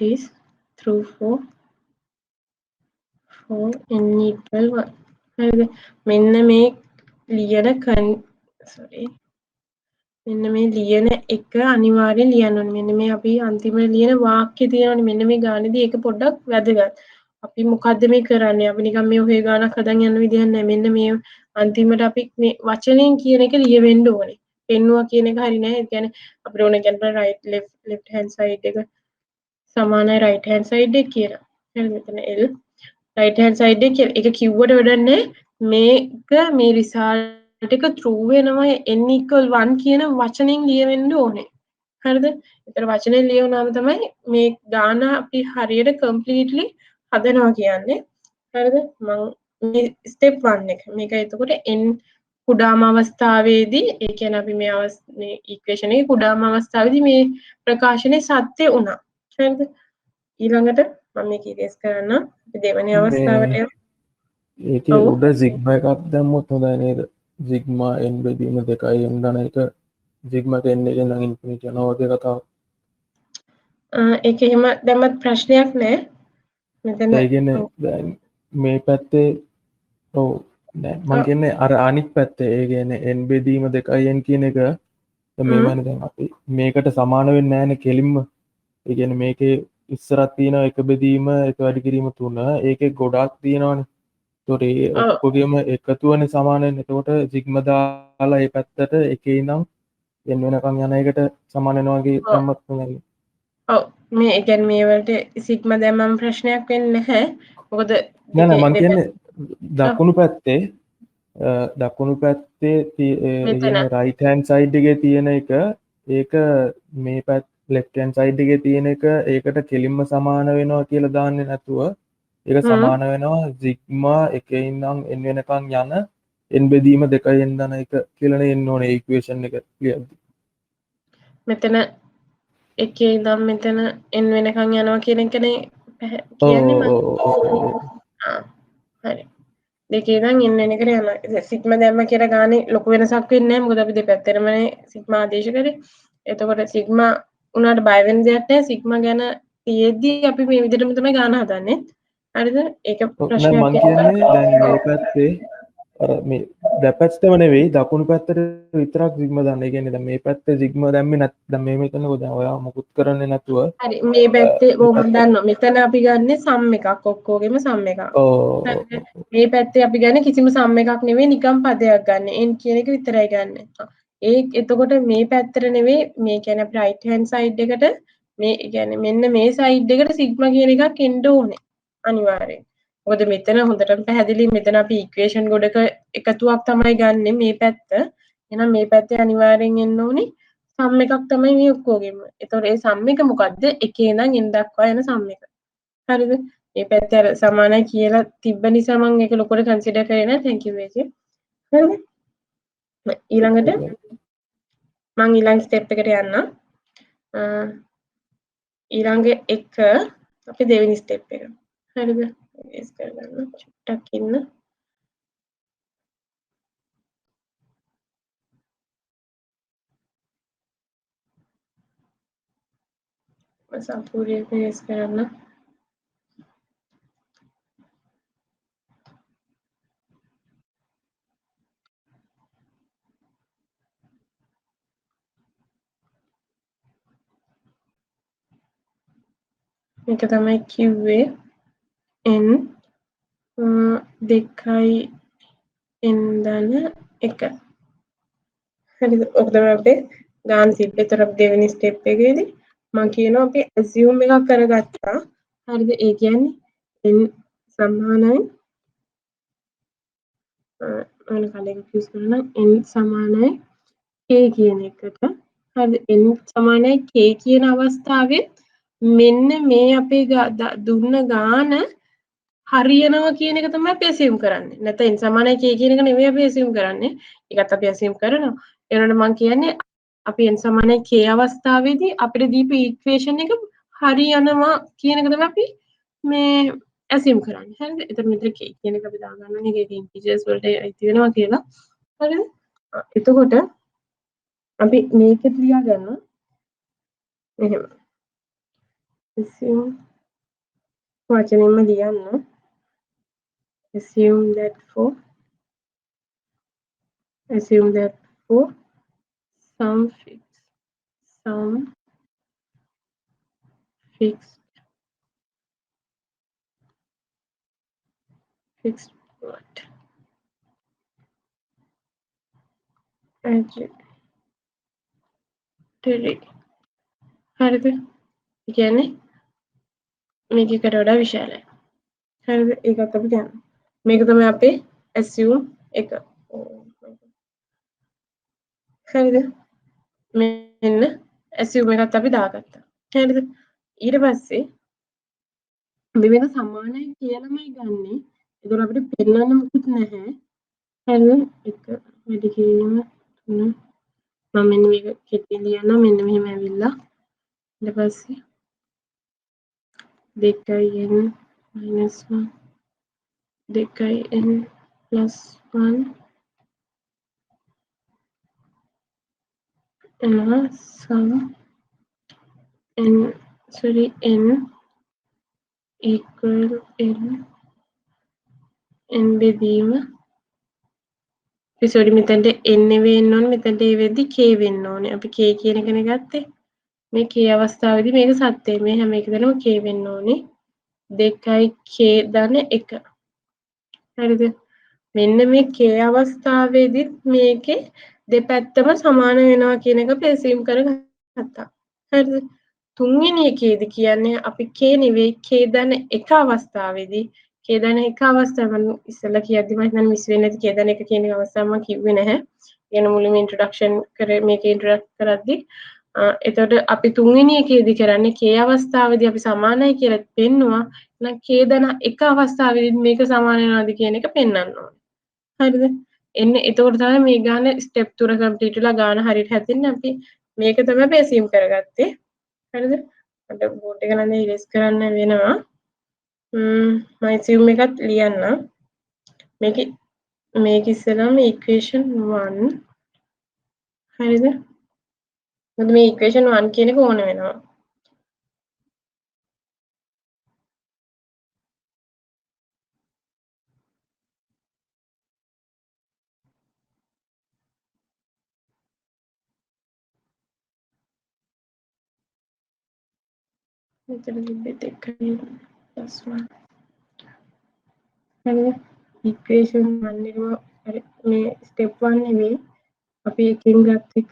is through 4 for n equal 1. හරිද? මෙන්න මේ ලියන sorry මෙන්න මේ ලියන එක අනිවාර්යෙන් ලියන්න ඕනේ. මෙන්න මේ අපි අන්තිමට ලියන වාක්‍ය තියෙනවනේ. මෙන්න මේ ගානේදී ඒක පොඩ්ඩක් වැදගත්. අපි මොකද්ද මේ කරන්නේ? අපි නිකන් මේ ඔහේ ගානක් හදන් යන විදිහක් නෑ. මෙන්න මේ අන්තිමට අපි මේ වචනෙන් කියන එක ලියවෙන්න ඕනේ. පෙන්නුවා කියන එක හරි නෑ. ඒ කියන්නේ අපිට ඕනේ කියන්නේ right left hand side එක සමානයි right hand side එක කියලා. හරි මෙතන L right hand side එක කියලා. ඒක කිව්වට වැඩක් නෑ. මේක මේ result එක true වෙනවා n equal 1 කියන වචනෙන් ලියවෙන්න ඕනේ. හරිද? ඒතර වචනෙන් ලියවුවාම තමයි මේ ගාන අපි හරියට completely හදනවා කියන්නේ. හරිද? මම මේ step 1 එක. මේක එතකොට n කුඩාම අවස්ථාවේදී ඒ කියන්නේ අපි මේ equation එකේ කුඩාම අවස්ථාවේදී මේ ප්‍රකාශනයේ සත්‍ය වුණා. හරිද? ඊළඟට මම මේක ඉරේස් කරන්න. අපි දෙවෙනි අවස්ථාවට යමු.
ඒකේ උඩ සිග්මා එකක් දැම්මොත් හොඳයි නේද? සිග්මා n බෙදීම 2n ගන්න එක සිග්මා n එකෙන් නම් ඉන්ෆිනිටි යනවා වගේ කතාවක්.
ඒක එහෙම දැම්මත් ප්‍රශ්නයක් නෑ. මෙතන
ඒ කියන්නේ දැන් මේ පැත්තේ ඔව් දැන් මම කියන්නේ අර අනිත් පැත්තේ ඒ කියන්නේ n බෙදීම 2n කියන එක මේවනේ දැන් අපි මේකට සමාන වෙන්නේ නැහැනේ කෙලින්ම. ඒ කියන්නේ මේකේ ඉස්සරක් තියෙන එක බෙදීම එක වැඩි කිරීම 3 ඒකේ ගොඩක් තියෙනවනේ. ඒතකොට ඒ ඔක්කොගෙම එකතුවනේ සමාන වෙන්නේ. එතකොට සිග්මා දාලා ඒ පැත්තට එකේ ඉඳන් n වෙනකම් යන එකට සමාන වෙනවා වගේ දැම්මත් හොඳයි.
ඔව් මේ ඒ කියන්නේ මේ වලට සිග්මා දැම්මම ප්‍රශ්නයක් වෙන්නේ නැහැ. මොකද
නෑ නෑ මම කියන්නේ දකුණු පැත්තේ ඒ කියන්නේ right hand side එකේ තියෙන එක ඒක මේ පැත්ත left hand side එකේ තියෙන එක ඒකට කෙලින්ම සමාන වෙනවා කියලා දාන්නේ නැතුව ඒක සමාන වෙනවා සිග්මා එකේ ඉඳන් n වෙනකන් යන n බෙදීම 2n දන එක කියලානේ එන්න ඕනේ ඉක්වේෂන් එක ලියද්දි.
මෙතන එකේ ඉඳන් මෙතන n වෙනකන් යනවා කියන එකනේ කියන්නේ මම. හරි. දෙකේ ඉඳන් n වෙන එකට යනවා. සිග්මා දැම්ම කියලා ගානේ ලොකු වෙනසක් වෙන්නේ නැහැ. මොකද අපි දෙපැත්තටමනේ සිග්මා ආදේශ කරේ. එතකොට සිග්මා උනාට බය වෙන්න දෙයක් නැහැ. සිග්මා ගැන තියෙද්දි අපි මේ විදිහටම තමයි ගාන හදන්නේ. හරිද? ඒක ප්‍රශ්නයක්
මම කියන්නේ දැන් මේ පැත්තේ අර මේ දෙපැත්තම නෙවෙයි දකුණු පැත්තට විතරක් සිග්මා දාන්න. ඒ කියන්නේ දැන් මේ පැත්තේ සිග්මා දැම්මේ දැන් මේ මෙතනකෝ දැන් ඔයා මොකුත් කරන්නේ නැතුව
හරි මේ පැත්තේ මම දන්නවා. මෙතන අපි ගන්නෙ සම් එකක් ඔක්කොගෙම සම් එකක්. මේ පැත්තේ අපි ගන්නේ කිසිම සම් එකක් නෙවෙයි නිකම් පදයක් ගන්න. n කියන එක විතරයි ගන්න. එතකොට මේ පැත්තට නෙවෙයි මේ කියන්නේ right hand side එකට මේ කියන්නේ මෙන්න මේ side එකට සිග්මා කියන එකක් එන්න ඕනේ. අනිවාර්යෙන්. මොකද මෙතන හොඳටම පැහැදිලි මෙතන අපි ඉක්වේෂන් ගොඩක එකතුවක් තමයි ගන්නෙ මේ පැත්ත. එහෙනම් මේ පැත්තේ අනිවාර්යෙන් එන්න ඕනේ සම් එකක් තමයි මේ ඔක්කොගෙම. ඒතකොට ඒ සම් එක මොකද්ද? එකේ ඉඳන් n දක්වා යන සම් එක. හරිද? මේ පැත්තේ අර සමානයි කියලා තිබ්බ නිසා මම ඒක ලොකුට කන්සිඩර් කරේ නැහැ. thank you වේජි. හරිද? ඊළඟට මම ඊළඟ ස්ටෙප් එකට යන්නම්. ඊළඟ එක අපි දෙවෙනි ස්ටෙප් එක. හරිද? ඒස් කරගන්න. චුට්ටක් ඉන්න. සම්පූර්ණයෙන් ඒස් කරන්න. මේක තමයි කිව්වේ n 2යි n ධන 1. හරිද? ඔක තමයි අපේ ගාන සිප්. ඒතර අපි දෙවෙනි ස්ටෙප් එකේදී මම කියනවා අපි assume එකක් කරගත්තා. හරිද? ඒ කියන්නේ n සමානයි මම කලින් use කරනවා n සමානයි k කියන එකට. හරිද? n සමානයි k කියන අවස්ථාවේ මෙන්න මේ අපේ දුන්න ගාන හරියනවා කියන එක තමයි අපි assume කරන්නේ. නැත්නම් n සමානයි k කියන එක නෙවෙයි අපි assume කරන්නේ. ඒකත් අපි assume කරනවා. ඒ වුණාට මම කියන්නේ අපි n සමානයි k අවස්ථාවේදී අපිට දීපු ඉක්වේෂන් එක හරියනවා කියන එක තමයි අපි මේ assume කරන්නේ. හරිද? එතකොට මෙතන k කියන එක අපි දාගන්න ඕනේ. ඒක integers වලට අයිති වෙනවා කියලා. හරිද? එතකොට අපි මේකෙත් ලියා ගන්නවා. මෙහෙම. assume වචනෙන්ම ලියන්න. assume that for some fixed what trajectory. හරිද? ඒ කියන්නේ මේකකට වඩා විශාලයි. හරිද? ඒකත් අපි ගන්න. මේක තමයි අපේ assume එක. හරිද? මෙන්න assume එකත් අපි දාගත්තා. හරිද? ඊට පස්සේ අපි මේක සමානයි කියලාමයි ගන්නෙ. ඒතකොට අපිට පෙන්නන්න මොකුත් නැහැ. හරිද? එක වැඩි කිරීම 3 මම මෙන්න මේක කෙටියෙන් ලියන්නම්. මෙන්න මෙහෙම ඇවිල්ලා ඊට පස්සේ 2n - 1 2n + 1 එනවා sum n equal n බෙදීම sorry මෙතනට n වෙන්න ඕනේ මෙතනට a වෙද්දි k වෙන්න ඕනේ. අපි k කියන එකනේ ගත්තේ. මේ k අවස්ථාවේදී මේක සත්‍යයි. මේ හැම එකකටම k වෙන්න ඕනේ. 2යි k ධන 1. හරිද? මෙන්න මේ k අවස්ථාවේදීත් මේකේ දෙපැත්තම සමාන වෙනවා කියන එක අපි assume කරගත්තා. හරිද? තුන්වෙනි එකේදී කියන්නේ අපි k නෙවෙයි k ධන 1 අවස්ථාවේදී k ධන 1 අවස්ථාව මම ඉස්සෙල්ලා කියද්දි මම හිතන්නේ මිස් වෙන්නේ නැති k ධන 1 කියන අවස්ථාව මම කිව්වේ නැහැ. කියන මුලින්ම ඉන්ට්‍රොඩක්ෂන් කරේ මේකේ ඉන්ට්‍රොඩක්ට් කරද්දි එතකොට අපි තුන්වෙනි එකේදී කරන්නේ k අවස්ථාවේදී අපි සමානයි කියලා පෙන්නවා. එහෙනම් k ධන 1 අවස්ථාවේදී මේක සමාන වෙනවද කියන එක පෙන්වන්න ඕනේ. හරිද? එන්න එතකොට තමයි මේ ගාන ස්ටෙප් 3 කම්ප්ලීට් වෙලා ගාන හරියට හැදෙන්නේ. අපි මේක තමයි අපි assume කරගත්තේ. හරිද? මට බෝඩ් එක නම් ඉරේස් කරන්න වෙනවා. මම assume එකත් ලියන්නම්. මේක ඉස්සෙල්ලාම equation 1 හරිද? මොකද මේ equation 1 කියන එක ඕන වෙනවා. මෙතන තිබ්බේ 2 + 1 හරිද? equation 1 එකම හරි මේ step 1 නෙවෙයි අපි එකෙන් ගත්ත එක.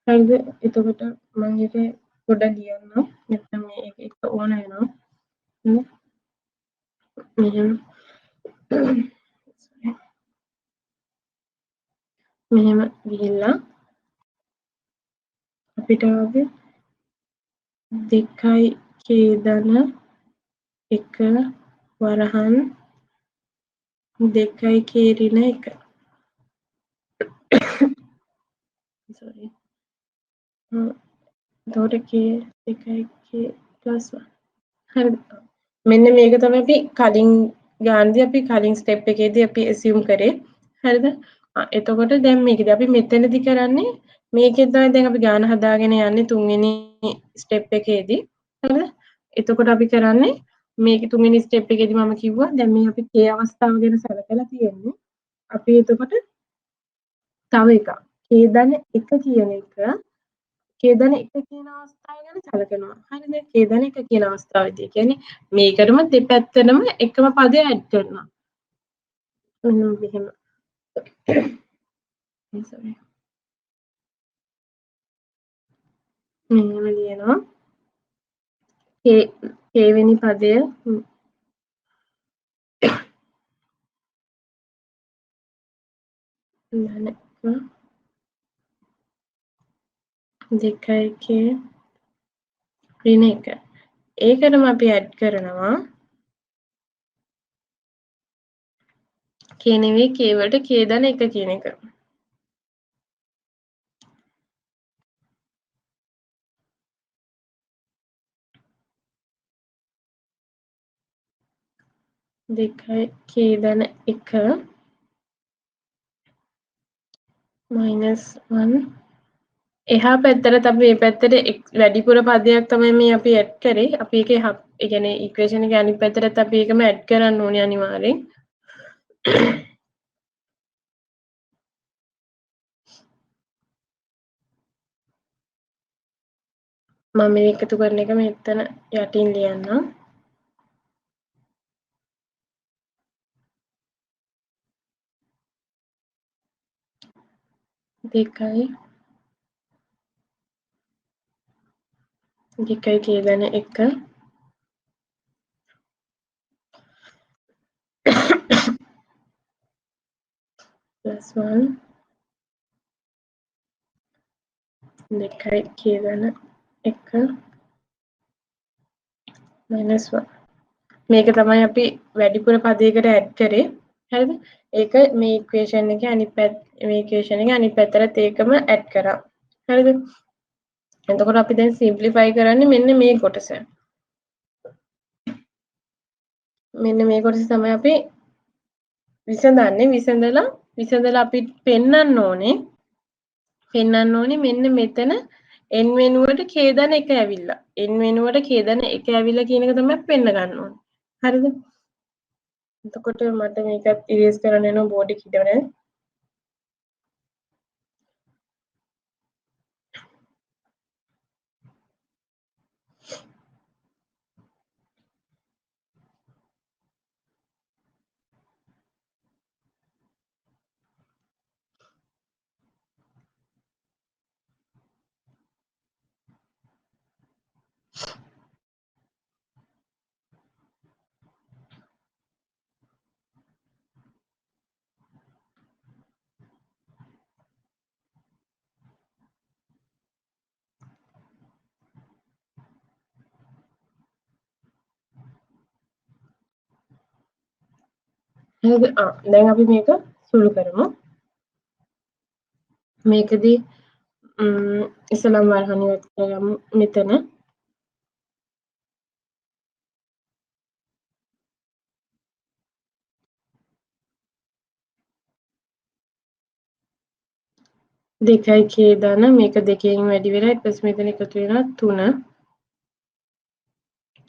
හරිද? එතකොට මම ඒක පොඩ්ඩක් ලියන්නම්. නැත්නම් මේක එක ඕන වෙනවා. මෙහෙම මෙහෙම ගිහිල්ලා අපිට ආවේ 2යි k ධන 1 වරහන් 2යි k ඍණ 1 sorry එතකොට k 2යි k + 1 හරිද? මෙන්න මේක තමයි අපි කලින් ගානදී අපි කලින් ස්ටෙප් එකේදී අපි assume කරේ. හරිද? එතකොට දැන් මේකදී අපි මෙතනදී කරන්නේ මේකෙන් තමයි දැන් අපි ගාන හදාගෙන යන්නේ තුන්වෙනි ස්ටෙප් එකේදී. හරිද? එතකොට අපි කරන්නේ මේක තුන්වෙනි ස්ටෙප් එකේදී මම කිව්වා දැන් මේ අපි k අවස්ථාව ගැන සැලකලා තියෙන්නේ. අපි එතකොට තව එකක් k ධන 1 කියන එක k ධන 1 කියන අවස්ථාව ගැන සැලකනවා. හරිද? k ධන 1 කියන අවස්ථාවේදී කියන්නේ මේකටම දෙපැත්තටම එකම පදය ඇඩ් කරනවා. මෙහෙම sorry මෙහෙම ලියනවා k වෙනි පදය ධන 2යි k ඍණ 1 ඒකටම අපි ඇඩ් කරනවා k නෙවෙයි k වලට k ධන 1 කියන එක. දෙකයි k ධන 1 - 1 එහා පැත්තට අපි මේ පැත්තට වැඩිපුර පදයක් තමයි මේ අපි ඇඩ් කරේ. අපි ඒකේ ඒ කියන්නේ ඉක්වේෂන් එකේ අනිත් පැත්තට අපි ඒකම ඇඩ් කරන්න ඕනේ අනිවාර්යෙන්. මම මේ එකතු කරන එක මෙතන යටින් ලියන්නම්. දෙකයි කියදන එක +1 දෙකයි කියදන එක -1 මේක තමයි අපි වැඩිපුර පදයකට ඇඩ් කරේ. හරිද? ඒක මේ ඉක්වේෂන් එකේ අනිත් මේ ඉක්වේෂන් එකේ අනිත් පැත්තට ඒකම ඇඩ් කරා. හරිද? එතකොට අපි දැන් සිම්ප්ලිෆයි කරන්නේ මෙන්න මේ කොටස. මෙන්න මේ කොටස තමයි අපි විසඳන්නේ. විසඳලා අපි පෙන්වන්න ඕනේ මෙන්න මෙතන n වෙනුවට k දන එක ඇවිල්ලා. n වෙනුවට k දන එක ඇවිල්ලා කියන එක තමයි පෙන්න ගන්න ඕනේ. හරිද? එතකොට මට මේකත් ඉරේස් කරන්න යනවා බෝඩ් එක හිටවන. හරිද? දැන් අපි මේක සුළු කරමු. මේකදී ඉස්සලම් වරහන් ඉවත් කරගමු මෙතන. දෙකයි k දාන මේක දෙකෙන් වැඩි වෙලා ඊට පස්සේ මෙතන එකතු වෙනවා 3.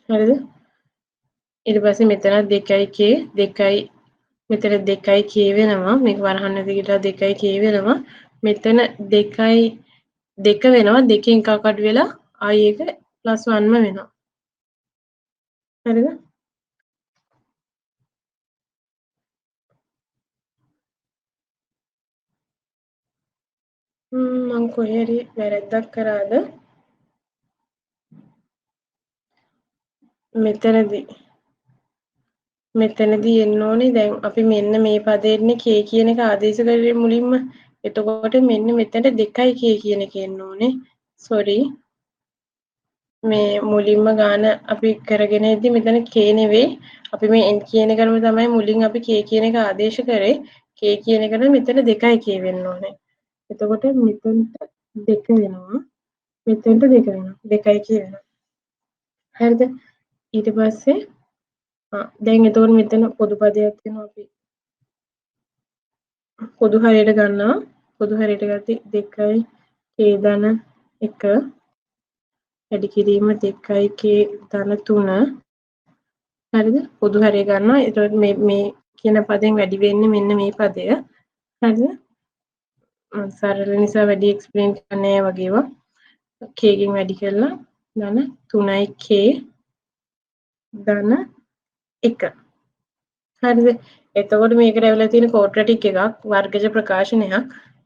හරිද? ඊට පස්සේ මෙතන දෙකයි k දෙකයි මෙතන දෙකයි k වෙනවා. මේක වරහන් නැති ගිහලා දෙකයි k වෙනවා. මෙතන දෙකයි දෙක වෙනවා. දෙකෙන් එකක් අඩු වෙලා ආයි ඒක +1ම වෙනවා. හරිද? මම කොහේ හරි වැරද්දක් කරාද? මෙතනදී එන්න ඕනේ දැන් අපි මෙන්න මේ පදේන්නේ k කියන එක ආදේශ කරේ මුලින්ම. එතකොට මෙන්න මෙතන 2යි k කියන එක එන්න ඕනේ. sorry. මේ මුලින්ම ගාන අපි කරගෙන ඉද්දි මෙතන k නෙවෙයි. අපි මේ n කියන එකම තමයි මුලින් අපි k කියන එක ආදේශ කරේ. k කියන එකට මෙතන 2යි k වෙන්න ඕනේ. එතකොට මෙතනට 2 වෙනවා. මෙතනට 2 වෙනවා. 2යි k වෙනවා. හරිද? ඊට පස්සේ දැන් එතකොට මෙතන පොදු පදයක් වෙනවා අපි පොදු හරයට ගන්නවා. පොදු හරයට ගත්තී 2යි k ධන 1 වැඩි කිරීම 2යි k ධන 3. හරිද? පොදු හරය ගන්නවා. එතකොට මේ කියන පදයෙන් වැඩි වෙන්නේ මෙන්න මේ පදය. හරිද? සරල නිසා වැඩි එක්ස්ප්ලেইন කරන්නේ නැහැ වගේ ඒවා. k ගෙන් වැඩි කරලා ධන 3යි k ධන 1. හරිද? එතකොට මේකට ඇවිල්ලා තියෙන ක්වොඩ්‍රැටික් එකක් වර්ගජ ප්‍රකාශනයක්.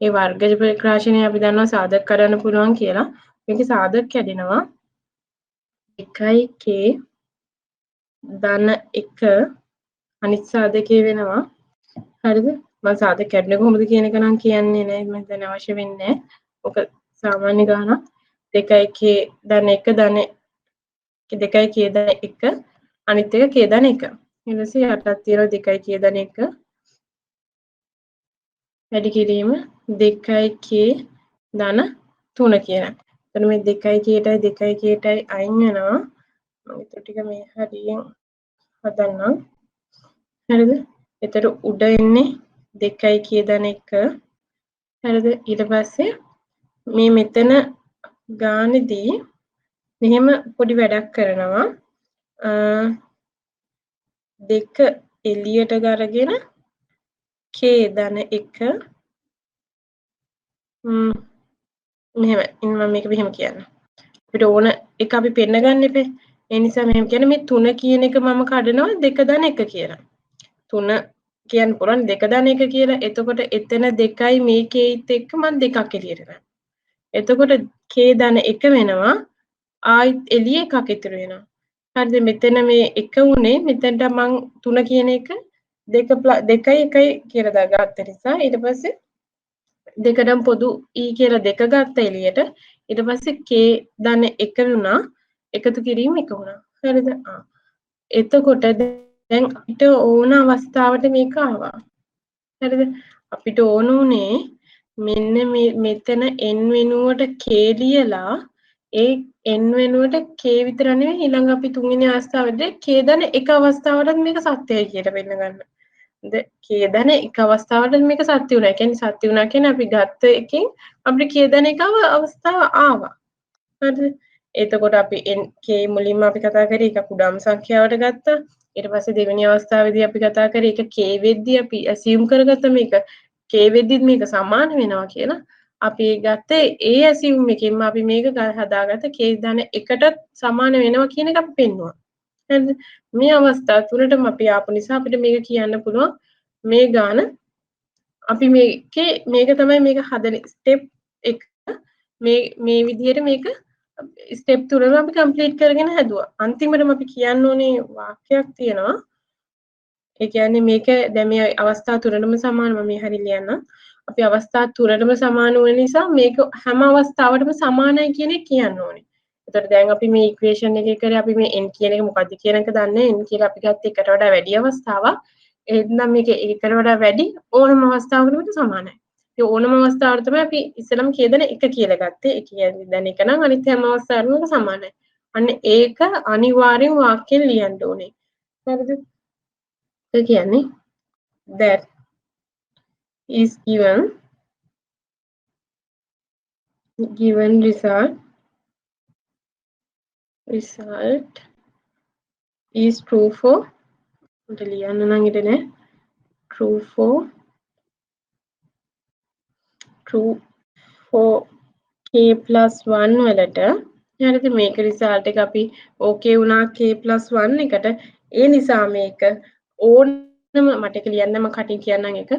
ඒ වර්ගජ ප්‍රකාශනය අපි දන්නවා සාධක කරන්න පුළුවන් කියලා. මේකේ සාධක කැඩෙනවා 1k ධන 1 අනිත් සාධකය වෙනවා. හරිද? මම සාධක කැඩෙන්නේ කොහොමද කියන එක නම් කියන්නේ නැහැ. මම දැන් අවශ්‍ය වෙන්නේ නැහැ. ඔක සාමාන්‍ය ගානක් 2k ධන 1 ධන 2k ධන 1 අනිත් එක k ධන 1. ඊට පස්සේ යටත් තියෙනවා 2k ධන 1 වැඩි කිරීම 2k ධන 3 කියන. එතන මේ 2kටයි 2kටයි අයින් වෙනවා. මම ඒක ටික මේ හරියෙන් හදන්නම්. හරිද? එතන උඩ එන්නේ 2k ධන 1. හරිද? ඊට පස්සේ මේ මෙතන ගානේදී මෙහෙම පොඩි වැඩක් කරනවා. දෙක එළියට ගරගෙන k ධන 1 මෙහෙම ඉන්න මම මේක මෙහෙම කියන්න. අපිට ඕන එක අපි පෙන්න ගන්න එපේ. ඒ නිසා මෙහෙම කියන්නේ මේ 3 කියන එක මම කඩනවා 2 ධන 1 කියලා. 3 කියන්න පුළුවන් 2 ධන 1 කියලා. එතකොට එතන 2යි මේ kයිත් එක්ක මම 2ක් එළියට ගන්නවා. එතකොට k ධන 1 වෙනවා. ආයිත් එළිය එකක් ඉතුරු වෙනවා. හරිද? මෙතන මේ 1 උනේ මෙතනට මම 3 කියන එක 2යි 1යි කියලා දාගත්ත නිසා ඊට පස්සේ දෙකටම පොදු e කියලා 2 ගත්ත එළියට. ඊට පස්සේ k ධන 1 වුණා. එකතු කිරීම 1 වුණා. හරිද? එතකොට දැන් අපිට ඕන අවස්ථාවට මේක ආවා. හරිද? අපිට ඕන උනේ මෙන්න මෙතන n වෙනුවට k ලියලා ඒ n වෙනුවට k විතර නෙවෙයි ඊළඟ අපි තුන්වෙනි අවස්ථාවේදී k ධන 1 අවස්ථාවටත් මේක සත්‍යයි කියලා පෙන්න ගන්න. k ධන 1 අවස්ථාවටත් මේක සත්‍ය වුණා. ඒ කියන්නේ සත්‍ය වුණා කියන්නේ අපි ගත්ත එකෙන් අපිට k ධන 1 අවස්ථාව ආවා. හරිද? එතකොට අපි k මුලින්ම අපි කතා කරේ එක කුඩාම සංඛ්‍යාවට ගත්තා. ඊට පස්සේ දෙවෙනි අවස්ථාවේදී අපි කතා කරේ එක k වෙද්දී අපි assume කරගත්ත මේක k වෙද්දිත් මේක සමාන වෙනවා කියලා. අපි ගත්තේ ඒ assume එකෙන්ම අපි මේක හදාගත්ත k ධන 1ටත් සමාන වෙනවා කියන එක අපි පෙන්නුවා. හරිද? මේ අවස්ථා තුනටම අපි ආපු නිසා අපිට මේක කියන්න පුළුවන් මේ ගාන අපි මේක තමයි මේක හදන ස්ටෙප් 1 මේ විදිහට මේක ස්ටෙප් 3ම අපි කම්ප්ලීට් කරගෙන හැදුවා. අන්තිමටම අපි කියන්න ඕනේ වාක්‍යයක් තියෙනවා. ඒ කියන්නේ මේක දැන් මේ අවස්ථා තුනටම සමානම මේ හරිය ලියන්න. අපි අවස්ථා තුනටම සමාන වෙන නිසා මේක හැම අවස්ථාවකටම සමානයි කියන එක කියන්න ඕනේ. එතකොට දැන් අපි මේ ඉක්වේෂන් එකේ කරේ අපි මේ n කියන එක මොකද්ද කියන එක දන්නේ n කියලා අපි ගත්ත එකට වඩා වැඩි අවස්ථාවක්. එහෙනම් මේක ඒකට වඩා වැඩි ඕනම අවස්ථාවකටම සමානයි. ඒ ඕනම අවස්ථාවකට තමයි අපි ඉස්සෙල්ලම කියදෙන 1 කියලා ගත්තේ. ඒ කියන්නේ දැන් 1 නම් අනිත් හැම අවස්ථාවකම සමානයි. අන්න ඒක අනිවාර්යෙන් වාක්‍යයෙන් ලියන්න ඕනේ. හරිද? ඒ කියන්නේ that is given result is true for ලියන්න නම් ඉත නෑ true for k plus 1 වලට හරිද මේක රිසල්ට් එක අපි okay වුණා k plus 1 එකට ඒ නිසා මේක ඕනම මට ඒක ලියන්න මම කටින් කියන්නම් එක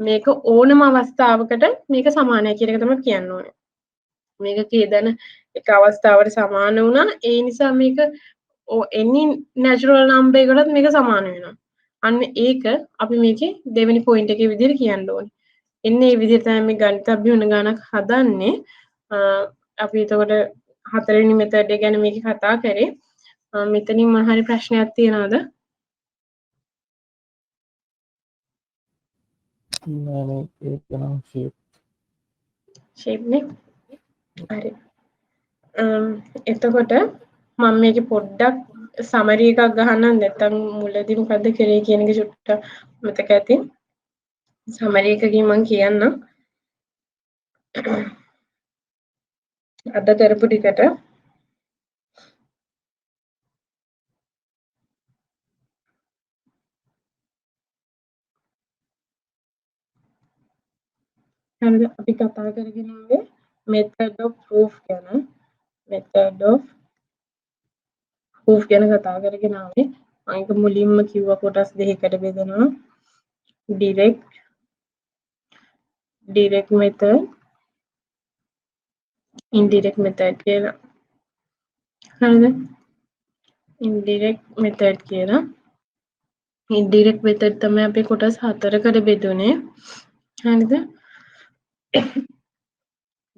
මේක ඕනම අවස්ථාවකට මේක සමානයි කියන එක තමයි කියන්න ඕනේ මේක කේදන එක අවස්ථාවට සමාන වුණා ඒ නිසා මේක any natural number එකකටත් මේක සමාන වෙනවා අන්න ඒක අපි මේකේ දෙවෙනි පොයින්ට් එකේ විදිහට කියන්න ඕනේ එන්නේ මේ විදිහට තමයි මේ ගණිත අභිවන ගණක් හදන්නේ අපි එතකොට හතරවෙනි මෙතඩ් එක ගැන මේක කතා කරේ මෙතනින් මොන හරි ප්‍රශ්නයක් තියෙනවද
නෑ ඒක නම්
shape නේ හරි එතකොට මම මේකේ පොඩ්ඩක් සමරි එකක් ගහන්නම් නැත්නම් මුලදී මොකද්ද කරේ කියන එක චුට්ටක් මතක ඇති සමරි එකකින් මම කියන්නම් අද කරපු ටිකට හරිද අපි කතා කරගෙන ආවේ method of proof ගැන method of proof ගැන කතා කරගෙන ආවේ මම ඒක මුලින්ම කිව්ව කොටස් දෙකකට බෙදනවා direct method indirect method කියලා හරිද indirect method කියලා indirect method තමයි අපි කොටස් 4කට බෙදුනේ හරිද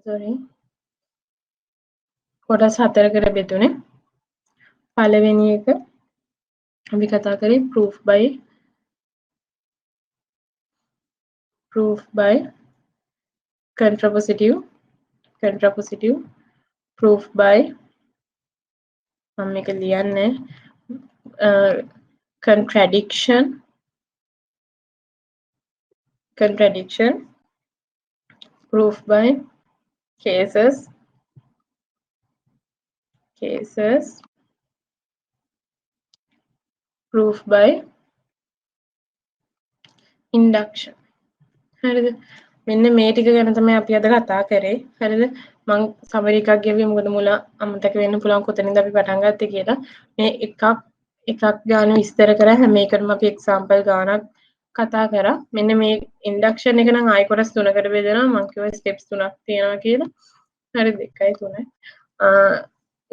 sorry කොටස් 4කට බෙදුනේ පළවෙනි එක අපි කතා කරේ proof by contrapositive proof by මම මේක ලියන්නේ contradiction proof by cases proof by induction. හරිද? මෙන්න මේ ටික ගැන තමයි අපි අද කතා කරේ. හරිද? මම සමරි එකක් ගෙවුවේ මොකද මුල අමතක වෙන්න පුළුවන් කොතනින්ද අපි පටන් ගත්තේ කියලා. මේ එකක් ගාන විස්තර කරා හැම එකටම අපි එක්සැම්පල් ගානක් කතා කරා. මෙන්න මේ ඉන්ඩක්ෂන් එක නම් ආයි කොටස් තුනකට බෙදෙනවා. මම කිව්වා ස්ටෙප්ස් තුනක් තියෙනවා කියලා. හරිද? 1යි 3යි.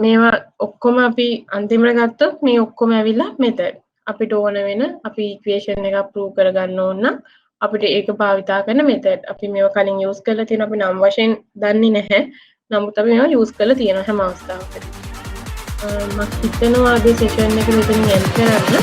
මේවා ඔක්කොම අපි අන්තිමට ගත්තොත් මේ ඔක්කොම ඇවිල්ලා මෙතඩ්. අපිට ඕන වෙන අපි ඉක්වේෂන් එකක් ප්‍රූව් කරගන්න ඕන නම් අපිට ඒක භාවිතා කරන මෙතඩ්. අපි මේවා කලින් යූස් කරලා තියෙන අපි නම් වශයෙන් දන්නේ නැහැ. නමුත් අපි මේවා යූස් කරලා තියෙනවා හැම අවස්ථාවකදී. මම හිතනවා අද සෙෂන් එක මෙතනින් එන්ඩ් කරන්න.